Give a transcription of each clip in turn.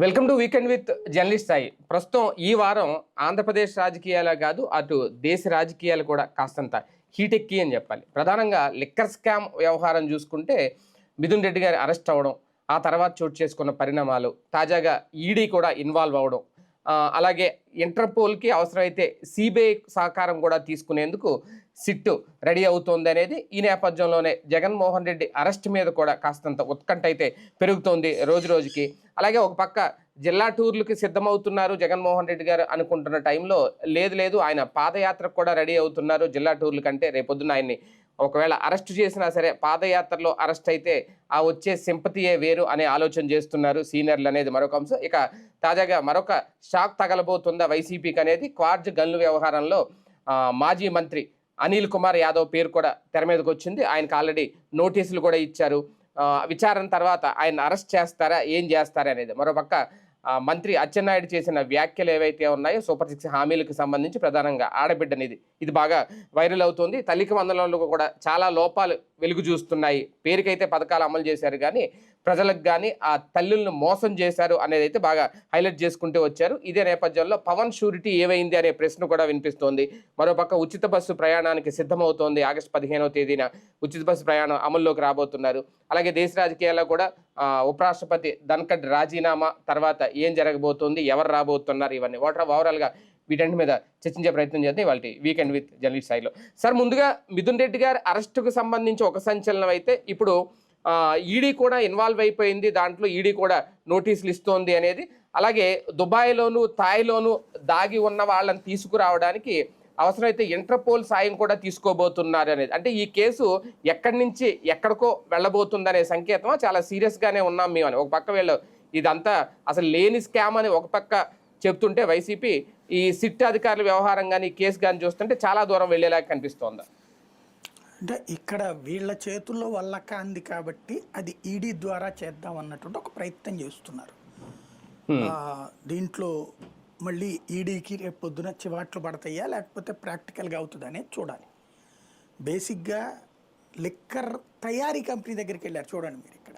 Welcome to weekend with journalist Sai. ప్రస్తుతం ఈ వారం ఆంధ్రప్రదేశ్ రాజకీయాలే కాదు, అటు దేశ రాజకీయాలు కూడా కాస్తంత హీటెక్కి అని చెప్పాలి. ప్రధానంగా లిక్కర్ స్కామ్ వ్యవహారం చూసుకుంటే మిథున్ రెడ్డి గారి అరెస్ట్ అవ్వడం, ఆ తర్వాత చోటు చేసుకున్న పరిణామాలు, తాజాగా ఈడీ కూడా ఇన్వాల్వ్ అవ్వడం, అలాగే ఇంటర్పోల్కి అవసరమైతే సిబిఐ సహకారం కూడా తీసుకునేందుకు సిట్టు రెడీ అవుతోంది అనేది ఈ నేపథ్యంలోనే జగన్మోహన్ రెడ్డి అరెస్ట్ మీద కూడా కాస్తంత ఉత్కంఠ అయితే పెరుగుతోంది రోజు రోజుకి. అలాగే ఒక పక్క జిల్లా టూర్లకి సిద్ధమవుతున్నారు జగన్మోహన్ రెడ్డి గారు అనుకుంటున్న టైంలో లేదు ఆయన పాదయాత్రకు కూడా రెడీ అవుతున్నారు. జిల్లా టూర్ల కంటే రేపొద్దున ఆయన్ని ఒకవేళ అరెస్ట్ చేసినా సరే పాదయాత్రలో అరెస్ట్ అయితే ఆ వచ్చే సింపతియే వేరు అనే ఆలోచన చేస్తున్నారు సీనియర్లు అనేది మరొక అంశం. ఇక తాజాగా మరొక షాక్ తగలబోతుందా వైసీపీకి అనేది క్వార్జ్ గన్లు వ్యవహారంలో మాజీ మంత్రి అనిల్ కుమార్ యాదవ్ పేరు కూడా తెర మీదకి వచ్చింది. ఆయనకు ఆల్రెడీ నోటీసులు కూడా ఇచ్చారు. విచారణ తర్వాత ఆయన అరెస్ట్ చేస్తారా, ఏం చేస్తారా అనేది. మరోపక్క మంత్రి అచ్చెన్నాయుడు చేసిన వ్యాఖ్యలు ఏవైతే ఉన్నాయో సూపర్ 6 హామీలకు సంబంధించి ప్రధానంగా ఆడబిడ్డనిది ఇది బాగా వైరల్ అవుతుంది. తల్లికి వందనంలో కూడా చాలా లోపాలు వెలుగు చూస్తున్నాయి. పేరుకైతే పథకాలు అమలు చేశారు కానీ ప్రజలకు కానీ ఆ తల్లులను మోసం చేశారు అనేది అయితే బాగా హైలైట్ చేసుకుంటూ వచ్చారు. ఇదే నేపథ్యంలో పవన్ షూరిటీ ఏమైంది అనే ప్రశ్న కూడా వినిపిస్తోంది. మరోపక్క ఉచిత బస్సు ప్రయాణానికి సిద్ధమవుతోంది. ఆగస్టు 15వ తేదీన ఉచిత బస్సు ప్రయాణం అమల్లోకి రాబోతున్నారు. అలాగే దేశ రాజకీయాల్లో కూడా ఉపరాష్ట్రపతి ధన్ఖడ్ రాజీనామా తర్వాత ఏం జరగబోతోంది, ఎవరు రాబోతున్నారు, ఇవన్నీ ఓవరాల్గా వీటన్నిటి మీద చర్చించే ప్రయత్నం చేద్దాం ఇవాళ వీకెండ్ విత్ జర్నలిస్ట్ స్థాయిలో. సార్, ముందుగా మిథున్ రెడ్డి గారి అరెస్టుకు సంబంధించి ఒక సంచలనం అయితే ఇప్పుడు ఈడీ కూడా ఇన్వాల్వ్ అయిపోయింది. దాంట్లో ఈడీ కూడా నోటీసులు ఇస్తోంది అనేది. అలాగే దుబాయ్లోను థాయ్లోను దాగి ఉన్న వాళ్ళని తీసుకురావడానికి అవసరమైతే ఇంటర్పోల్ సాయం కూడా తీసుకోబోతున్నారు అనేది. అంటే ఈ కేసు ఎక్కడి నుంచి ఎక్కడికో వెళ్ళబోతుందనే సంకేతమా, చాలా సీరియస్గానే ఉన్నాం మేము అని. ఒక పక్క వీళ్ళు ఇదంతా అసలు లేని స్కామ్ అని ఒక పక్క చెప్తుంటే వైసీపీ ఈ సిట్ అధికారుల వ్యవహారం కానీ కేసు కానీ చూస్తుంటే చాలా దూరం వెళ్ళేలాగా కనిపిస్తోంది. అంటే ఇక్కడ వీళ్ళ చేతుల్లో వల్లక అంది కాబట్టి అది ఈడీ ద్వారా చేద్దాం అన్నటువంటి ఒక ప్రయత్నం చేస్తున్నారు. దీంట్లో మళ్ళీ ఈడీకి రేపు పొద్దున చివాట్లు పడతాయా లేకపోతే ప్రాక్టికల్గా అవుతుంది అనేది చూడాలి. బేసిక్గా లిక్కర్ తయారీ కంపెనీ దగ్గరికి వెళ్ళారు చూడండి మీరు. ఇక్కడ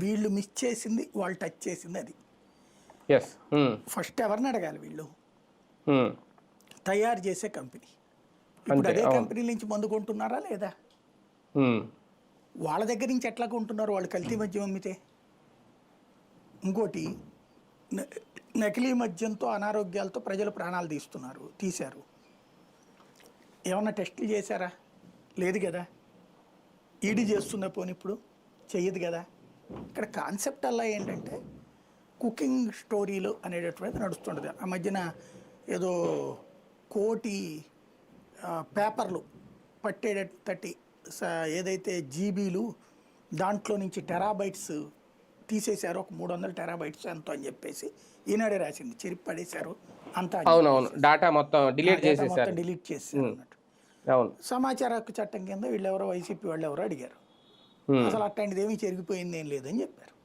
వీళ్ళు మిస్ చేసింది, వాళ్ళు టచ్ చేసింది అది. ఫస్ట్ ఎవరిని అడగాలి? వీళ్ళు తయారు చేసే కంపెనీ. ఇప్పుడు అదే కంపెనీ నుంచి మందు కొంటున్నారా లేదా? వాళ్ళ దగ్గర నుంచి ఎట్లా కొంటున్నారు? వాళ్ళు కల్తీ మద్యం అమ్మితే. ఇంకోటి, నకిలీ మద్యంతో అనారోగ్యాలతో ప్రజలు ప్రాణాలు తీశారు. ఏమన్నా టెస్టులు చేశారా? లేదు కదా. ఈడీ చేస్తున్న పోనీ ఇప్పుడు చెయ్యదు కదా. ఇక్కడ కాన్సెప్ట్ అలా ఏంటంటే కుకింగ్ స్టోరీలు అనేటటువంటిది నడుస్తుంటుంది. ఆ మధ్యన ఏదో 1 కోటి పేపర్లు పట్టేటట్టి ఏదైతే జీబీలు దాంట్లో నుంచి టెరాబైట్స్ తీసేశారు, ఒక 300 టెరాబైట్స్ ఎంతో అని చెప్పేసి ఈనాడే రాసింది. చెరిపి పడేశారు అంతా. డాటా మొత్తం డిలీట్ చేశారు అన్నట్టు. సమాచార హక్కు చట్టం కింద వీళ్ళెవరో వైసీపీ వాళ్ళు ఎవరో అడిగారు. అసలు అట్లాంటిది ఏమీ చెరిగిపోయింది ఏం లేదని చెప్పారు.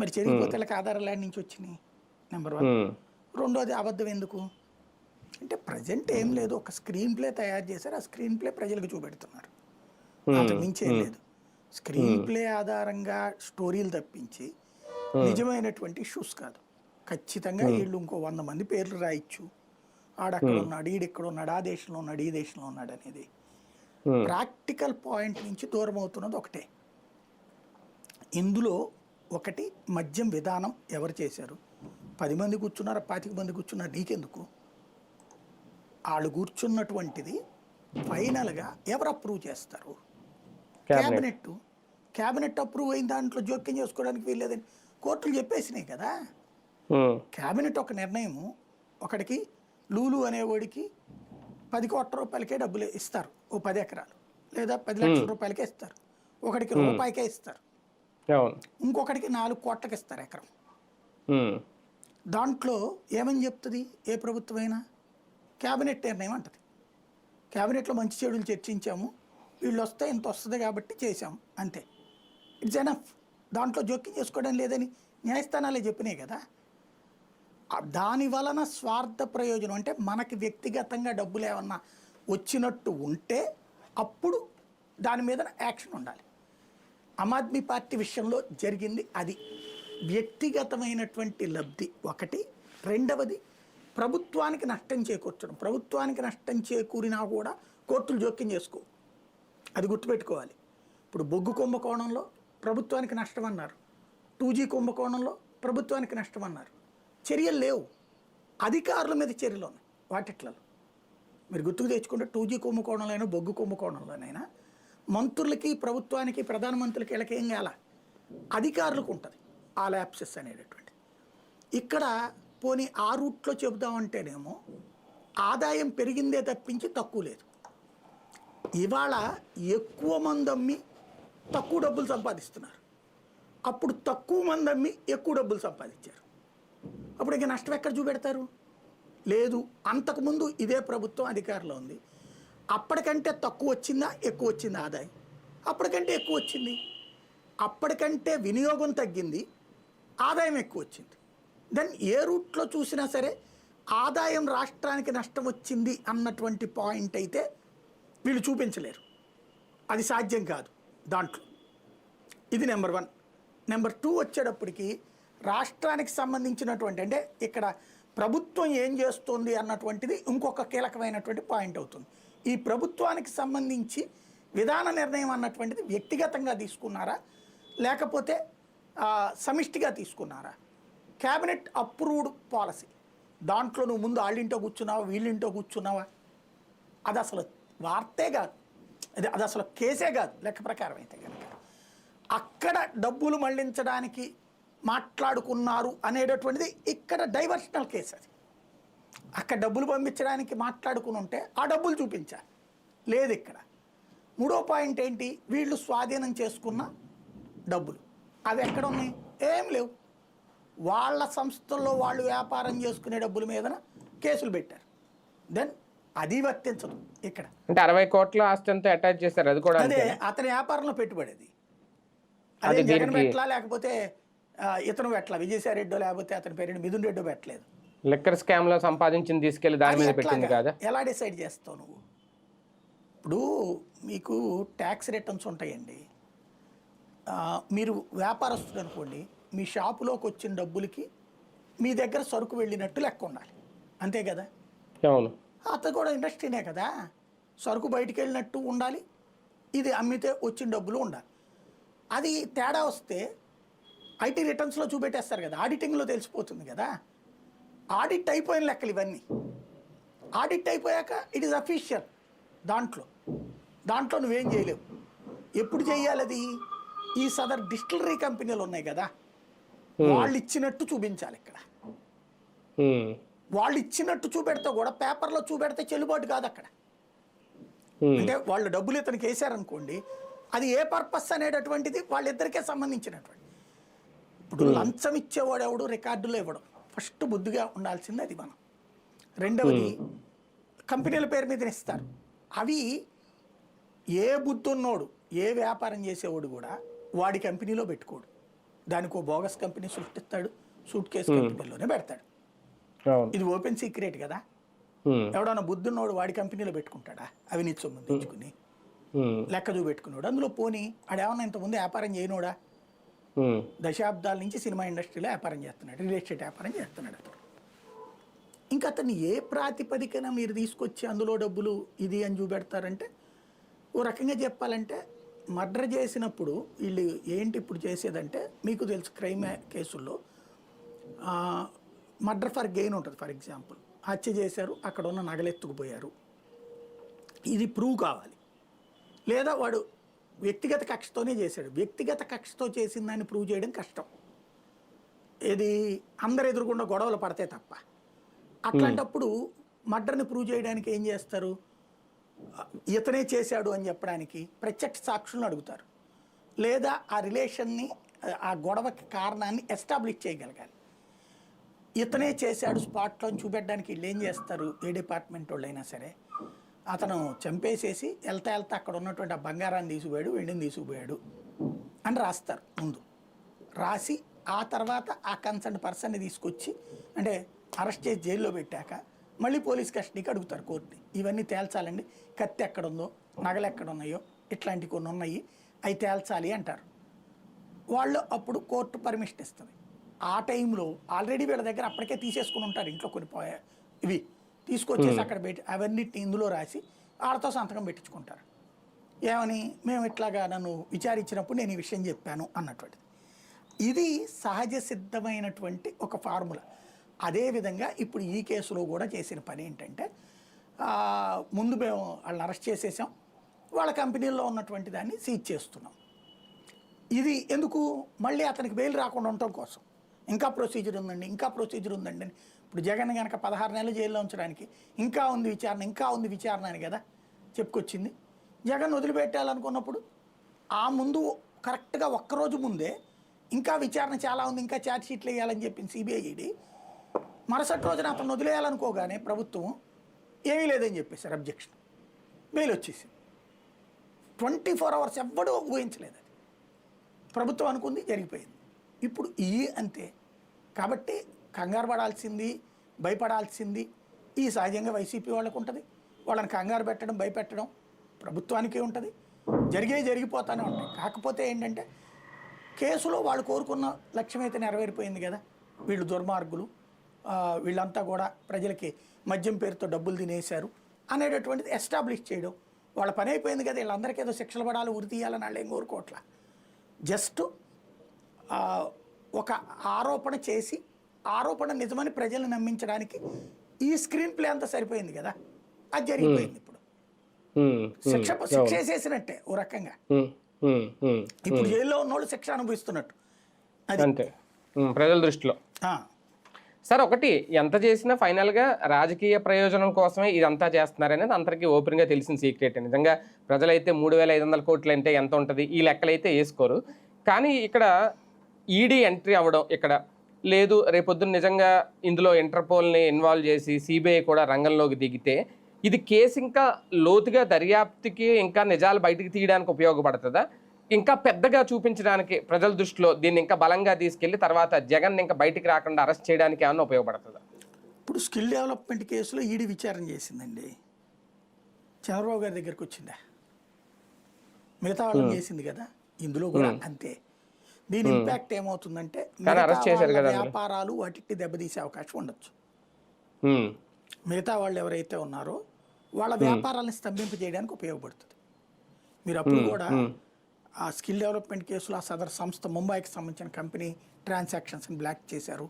మరి చెరిగిపోతే వాళ్ళకి ఆధారాలు యాడ్ నుంచి వచ్చినాయి. నెంబర్ 1. రెండోది, అబద్ధం ఎందుకు అంటే ప్రజెంట్ ఏం లేదు, ఒక స్క్రీన్ ప్లే తయారు చేశారు. ఆ స్క్రీన్ ప్లే ప్రజలకు చూపెడుతున్నారు, అంతకు మించి ఏం లేదు. స్క్రీన్ ప్లే ఆధారంగా స్టోరీలు తప్పించి నిజమైనటువంటి ఇష్యూస్ కాదు. ఖచ్చితంగా వీళ్ళు ఇంకో 100 మంది పేర్లు రాయొచ్చు. ఆడక్కడ ఉన్నాడు, ఈడెక్కడ ఉన్నాడు, ఆ దేశంలో ఉన్నాడు, ఈ దేశంలో ఉన్నాడు అనేది. ప్రాక్టికల్ పాయింట్ నుంచి దూరం అవుతున్నది ఒకటే. ఇందులో ఒకటి, మద్యం విధానం ఎవరు చేశారు? 10 మంది కూర్చున్నారు, 25 మంది కూర్చున్నారు, నీకెందుకు? వాళ్ళు కూర్చున్నటువంటిది ఫైనల్గా ఎవరు అప్రూవ్ చేస్తారు? క్యాబినెట్ అప్రూవ్ అయిన దాంట్లో జోక్యం చేసుకోవడానికి వీల్లేదని కోర్టులు చెప్పేసినాయి కదా. క్యాబినెట్ ఒక నిర్ణయము, ఒకడికి లూలు అనేవాడికి 10 కోట్ల రూపాయలకే డబ్బులు ఇస్తారు, ఓ 10 ఎకరాలు, లేదా 10 లక్షల రూపాయలకే ఇస్తారు. ఒకడికి రూపాయికే ఇస్తారు, ఇంకొకటికి 4 కోట్లకి ఇస్తారు ఎకరం. దాంట్లో ఏమని చెప్తుంది ఏ ప్రభుత్వమైనా? క్యాబినెట్ నిర్ణయం అంటది. క్యాబినెట్లో మంచి చెడులు చర్చించాము, వీళ్ళు వస్తే ఇంత వస్తుంది కాబట్టి చేశాము, అంతే. It's enough. దాంట్లో జోక్యం చేసుకోవడం లేదని న్యాయస్థానాలే చెప్పినాయి కదా. దాని వలన స్వార్థ ప్రయోజనం అంటే మనకి వ్యక్తిగతంగా డబ్బులు ఏమన్నా వచ్చినట్టు ఉంటే అప్పుడు దాని మీద యాక్షన్ ఉండాలి. ఆమ్ ఆద్మీ పార్టీ విషయంలో జరిగింది అది. వ్యక్తిగతమైనటువంటి లబ్ధి ఒకటి, రెండవది ప్రభుత్వానికి నష్టం చేకూర్చడం. ప్రభుత్వానికి నష్టం చేకూరినా కూడా కోర్టులు జోక్యం చేసుకో, అది గుర్తుపెట్టుకోవాలి. ఇప్పుడు బొగ్గు కుంభకోణంలో ప్రభుత్వానికి నష్టం అన్నారు, 2G కుంభకోణంలో ప్రభుత్వానికి నష్టం అన్నారు. చర్యలు లేవు, అధికారుల మీద చర్యలు ఉన్నాయి వాటిట్లలో. మీరు గుర్తుకు తెచ్చుకుంటే 2G కుంభకోణంలోనైనా బొగ్గు కుంభకోణంలోనైనా మంత్రులకి, ప్రభుత్వానికి, ప్రధానమంత్రులకి వీళ్ళకి ఏం కాల, అధికారులకు ఉంటుంది ఆ ల్యాప్సెస్ అనేటటువంటి. ఇక్కడ పోనీ ఆ రూట్లో చెబుదామంటేనేమో ఆదాయం పెరిగిందే తప్పించి తక్కువ లేదు. ఇవాళ ఎక్కువ మంది అమ్మి తక్కువ డబ్బులు సంపాదిస్తున్నారు, అప్పుడు తక్కువ మంది అమ్మి ఎక్కువ డబ్బులు సంపాదించారు. అప్పుడు ఇక నష్టం ఎక్కడ చూపెడతారు? లేదు. అంతకుముందు ఇదే ప్రభుత్వం అధికారంలో ఉంది, అప్పటికంటే తక్కువ వచ్చిందా ఎక్కువ వచ్చిందా ఆదాయం? అప్పటికంటే ఎక్కువ వచ్చింది. అప్పటికంటే వినియోగం తగ్గింది, ఆదాయం ఎక్కువ వచ్చింది. దెన్ ఏ రూట్లో చూసినా సరే ఆదాయం రాష్ట్రానికి నష్టం వచ్చింది అన్నటువంటి పాయింట్ అయితే వీళ్ళు చూపించలేరు, అది సాధ్యం కాదు దాంట్లో. ఇది నెంబర్ 1. నెంబర్ 2 వచ్చేటప్పటికి రాష్ట్రానికి సంబంధించినటువంటి, అంటే ఇక్కడ ప్రభుత్వం ఏం చేస్తుంది అన్నటువంటిది ఇంకొక కీలకమైనటువంటి పాయింట్ అవుతుంది. ఈ ప్రభుత్వానికి సంబంధించి విధాన నిర్ణయం అన్నటువంటిది వ్యక్తిగతంగా తీసుకున్నారా లేకపోతే సమిష్టిగా తీసుకున్నారా? క్యాబినెట్ అప్రూవ్డ్ పాలసీ, దాంట్లో నువ్వు ముందు వాళ్ళింటో కూర్చున్నావా వీళ్ళింటో కూర్చున్నావా, అది అసలు వార్తే కాదు, అది అసలు కేసే కాదు లెక్క ప్రకారం అయితే కనుక. అక్కడ డబ్బులు మళ్లించడానికి మాట్లాడుకున్నారు అనేటటువంటిది ఇక్కడ డైవర్షనల్ కేసు. అది అక్కడ డబ్బులు పంపించడానికి మాట్లాడుకుని ఉంటే ఆ డబ్బులు చూపించాలి, లేదు ఇక్కడ. 3వ పాయింట్ ఏంటి? వీళ్ళు స్వాధీనం చేసుకున్న డబ్బులు అవి ఎక్కడ ఉన్నాయి? ఏం లేవు. వాళ్ళ సంస్థల్లో వాళ్ళు వ్యాపారం చేసుకునే డబ్బుల మీద కేసులు పెట్టారు. దెన్ అది వర్తించదు ఇక్కడ. అంటే 60 కోట్ల ఆస్తి అంతా అటాచ్ చేశారు, అది కూడా అదే అతని వ్యాపారంలో పెట్టుబడి. అదే జగన్ పెట్టలా, లేకపోతే ఇతను పెట్టలా, విజయసాయి రెడ్డో లేకపోతే అతని పేరు మిథున్ రెడ్డో పెట్టలేదు. లిక్కర్ స్కామ్ లో సంపాదించింది తీసుకెళ్లి దాని మీద పెట్టింది కదా. ఎలా డిసైడ్ చేస్తావు నువ్వు? ఇప్పుడు మీకు ట్యాక్స్ రిటర్న్స్ ఉంటాయండి. మీరు వ్యాపారస్తుడు అనుకోండి, మీ షాపులోకి వచ్చిన డబ్బులకి మీ దగ్గర సరుకు వెళ్ళినట్టు లెక్క ఉండాలి, అంతే కదా? అవును. అతను కూడా ఇండస్ట్రీనే కదా, సరుకు బయటికి వెళ్ళినట్టు ఉండాలి, ఇది అమ్మితే వచ్చిన డబ్బులు ఉండాలి. అది తేడా వస్తే ఐటీ రిటర్న్స్లో చూపెట్టేస్తారు కదా, ఆడిటింగ్లో తెలిసిపోతుంది కదా. ఆడిట్ అయిపోయిన లెక్కలు ఇవన్నీ. ఆడిట్ అయిపోయాక ఇట్ ఈస్ అఫీషియల్. దాంట్లో నువ్వేం చేయలేవు. ఎప్పుడు చేయాలి అది? ఈ సదర్ డిస్టిలరీ కంపెనీలు ఉన్నాయి కదా, వాళ్ళు ఇచ్చినట్టు చూపించాలి. ఇక్కడ వాళ్ళు ఇచ్చినట్టు చూపెడితే కూడా పేపర్లో చూపెడితే చెల్లుబాటు కాదు అక్కడ. అంటే వాళ్ళు డబ్బులు ఇతనికి వేశారనుకోండి, అది ఏ పర్పస్ అనేటటువంటిది వాళ్ళిద్దరికే సంబంధించినటువంటి. ఇప్పుడు లంచం ఇచ్చేవాడు ఎవడు రికార్డులో ఇవ్వడం, ఫస్ట్ బుద్ధిగా ఉండాల్సింది అది మనం. రెండవది కంపెనీల పేరు మీద ఇస్తారు. అవి ఏ బుద్ధి ఉన్నోడు, ఏ వ్యాపారం చేసేవాడు కూడా వాడి కంపెనీలో పెట్టుకోడు, దానికి ఓ బోగస్ కంపెనీ సృష్టిస్తాడు, సూట్ కేసు కంపెనీలోనే పెడతాడు. ఇది ఓపెన్ సీక్రెట్ కదా. ఎవడన్నా బుద్ధున్నోడు వాడి కంపెనీలో పెట్టుకుంటాడా? అవినీతి సొమ్ము తెచ్చుకుని లెక్క చూపెట్టుకున్నాడు. అందులో పోనీ ఆడేమన్నా ఇంతకుముందు వ్యాపారం చేయనోడా? దశాబ్దాల నుంచి సినిమా ఇండస్ట్రీలో వ్యాపారం చేస్తున్నాడు, రియల్ ఎస్టేట్ వ్యాపారం చేస్తున్నాడు అతను. ఇంకా అతన్ని ఏ ప్రాతిపదికన మీరు తీసుకొచ్చి అందులో డబ్బులు ఇది అని చూపెడతారంటే, ఓ రకంగా చెప్పాలంటే మర్డర్ చేసినప్పుడు వీళ్ళు ఏంటి ఇప్పుడు చేసేదంటే, మీకు తెలుసు క్రైమ్ కేసుల్లో మర్డర్ ఫర్ గెయిన్ ఉంటుంది. ఫర్ ఎగ్జాంపుల్, హత్య చేశారు, అక్కడ ఉన్న నగలెత్తుకుపోయారు, ఇది ప్రూవ్ కావాలి. లేదా వాడు వ్యక్తిగత కక్షతోనే చేశాడు, వ్యక్తిగత కక్షతో చేసిన దాన్ని ప్రూవ్ చేయడం కష్టం, ఇది అందరు ఎదురుకుండా గొడవలు పడితే తప్ప. అట్లాంటప్పుడు మర్డర్ని ప్రూవ్ చేయడానికి ఏం చేస్తారు? ఇతనే చేశాడు అని చెప్పడానికి ప్రత్యక్ష సాక్షులను అడుగుతారు, లేదా ఆ రిలేషన్ని, ఆ గొడవకి కారణాన్ని ఎస్టాబ్లిష్ చేయగలగాలి. ఇతనే చేశాడు స్పాట్లో చూపెట్టడానికి వీళ్ళు ఏం చేస్తారు? ఏ డిపార్ట్మెంట్ వాళ్ళు అయినా సరే, అతను చంపేసేసి వెళ్తా అక్కడ ఉన్నటువంటి ఆ బంగారాన్ని తీసుకుపోయాడు, వెండిని తీసుకుపోయాడు అని రాస్తారు ముందు. రాసి ఆ తర్వాత ఆ కన్సర్న్ పర్సన్ని తీసుకొచ్చి, అంటే అరెస్ట్ చేసి జైల్లో పెట్టాక మళ్ళీ పోలీస్ కస్టడీకి అడుగుతారు కోర్టుని. ఇవన్నీ తేల్చాలండి, కత్తి ఎక్కడుందో, నగలు ఎక్కడ ఉన్నాయో, ఇట్లాంటి కొన్ని ఉన్నాయి, అవి తేల్చాలి అంటారు వాళ్ళు. అప్పుడు కోర్టు పర్మిషన్ ఇస్తుంది. ఆ టైంలో ఆల్రెడీ వీళ్ళ దగ్గర అప్పటికే తీసేసుకుని ఉంటారు ఇంట్లో కొన్ని ఇవి తీసుకొచ్చేసి అక్కడ పెట్టి అవన్నిటిని ఇందులో రాసి వాళ్ళతో సంతకం పెట్టించుకుంటారు. ఏమని, మేము ఇట్లాగా నన్ను విచారించినప్పుడు నేను ఈ విషయం చెప్పాను అన్నటువంటిది. ఇది సహజ సిద్ధమైనటువంటి ఒక ఫార్ములా. అదేవిధంగా ఇప్పుడు ఈ కేసులో కూడా చేసిన పని ఏంటంటే, ముందు మేము వాళ్ళని అరెస్ట్ చేసేసాం, వాళ్ళ కంపెనీల్లో ఉన్నటువంటి దాన్ని సీజ్ చేస్తున్నాం. ఇది ఎందుకు, మళ్ళీ అతనికి బెయిల్ రాకుండా ఉండటం కోసం. ఇంకా ప్రొసీజర్ ఉందండి, ఇంకా ప్రొసీజర్ ఉందండి అని. ఇప్పుడు జగన్ కనుక 16 నెలలు జైల్లో ఉంచడానికి ఇంకా ఉంది విచారణ, ఇంకా ఉంది విచారణ అని కదా చెప్పుకొచ్చింది. జగన్ వదిలిపెట్టాలనుకున్నప్పుడు ఆ ముందు కరెక్ట్గా ఒక్కరోజు ముందే ఇంకా విచారణ చాలా ఉంది, ఇంకా ఛార్జ్ షీట్లు వేయాలని చెప్పింది సిబిఐ ఈడీ. మరుసటి రోజున అతను వదిలేయాలనుకోగానే ప్రభుత్వం ఏమీ లేదని చెప్పేశారు, అబ్జెక్షన్, బెయిల్ వచ్చేసింది. 24 hours ఎవ్వడూ ఊహించలేదు. అది ప్రభుత్వం అనుకుంది, జరిగిపోయింది. ఇప్పుడు అంతే. కాబట్టి కంగారు పడాల్సింది, భయపడాల్సింది ఈ సహజంగా వైసీపీ వాళ్ళకు ఉంటుంది. వాళ్ళని కంగారు పెట్టడం, భయపెట్టడం ప్రభుత్వానికే ఉంటుంది. జరిగిపోతూనే ఉంటాయి. కాకపోతే ఏంటంటే కేసులో వాళ్ళు కోరుకున్న లక్ష్యం అయితే నెరవేరిపోయింది కదా. వీళ్ళు దుర్మార్గులు, వీళ్ళంతా కూడా ప్రజలకి మద్యం పేరుతో డబ్బులు తినేశారు అనేటటువంటిది ఎస్టాబ్లిష్ చేయడం వాళ్ళ పని అయిపోయింది కదా. వీళ్ళందరికీ ఏదో శిక్షలు పడాలి, ఉరి తీయాలని వాళ్ళు ఏం కోరుకోవట్లా. జస్ట్ ఒక ఆరోపణ చేసి ఆరోపణ నిజమని ప్రజలను నమ్మించడానికి ఈ స్క్రీన్ ప్లే అంతా సరిపోయింది కదా. అది జరిగిపోయింది. ఇప్పుడు శిక్ష వేసేసినట్టే ఓ రకంగా. ఇప్పుడు జైల్లో ఉన్నోళ్ళు శిక్ష అనుభవిస్తున్నట్టు అంతే ప్రజల దృష్టిలో. సార్, ఒకటి ఎంత చేసినా ఫైనల్గా రాజకీయ ప్రయోజనం కోసమే ఇదంతా చేస్తున్నారనేది అందరికీ ఓపెన్గా తెలిసిన సీక్రెట్. నిజంగా ప్రజలైతే 3,500 కోట్లు అంటే ఎంత ఉంటుంది ఈ లెక్కలైతే వేసుకోరు. కానీ ఇక్కడ ఈడీ ఎంట్రీ అవ్వడం ఇక్కడ లేదు, రేపొద్దున నిజంగా ఇందులో ఇంటర్పోల్ని ఇన్వాల్వ్ చేసి సిబిఐ కూడా రంగంలోకి దిగితే ఇది కేసు ఇంకా లోతుగా దర్యాప్తుకి ఇంకా నిజాలు బయటకు తీయడానికి ఉపయోగపడుతుందా, ఇంకా పెద్దగా చూపించడానికి ప్రజల దృష్టిలో దీన్ని ఇంకా బలంగా తీసుకెళ్లి తర్వాత జగన్ ఇంకా బయటికి రాకుండా అరెస్ట్ చేయడానికి ఏమన్నా ఉపయోగపడుతుందా? ఇప్పుడు స్కిల్ డెవలప్మెంట్ కేసులో ఈడీ విచారణ చేసిందండి, చంద్రబాబు గారి దగ్గరికి వచ్చిందా, మిగతా వాళ్ళని చేసింది కదా. ఇందులో కూడా అంతే. దీని ఇంపాక్ట్ ఏమవుతుందంటే వ్యాపారాలు వాటికి దెబ్బతీసే అవకాశం ఉండొచ్చు. మిగతా వాళ్ళు ఎవరైతే ఉన్నారో వాళ్ళ వ్యాపారాలను స్తంభింపజేయడానికి ఉపయోగపడుతుంది. మీరు అప్పుడు కూడా ఆ స్కిల్ డెవలప్మెంట్ కేసులో ఆ సదర్ సంస్థ ముంబైకి సంబంధించిన కంపెనీ ట్రాన్సాక్షన్స్ బ్లాక్ చేశారు,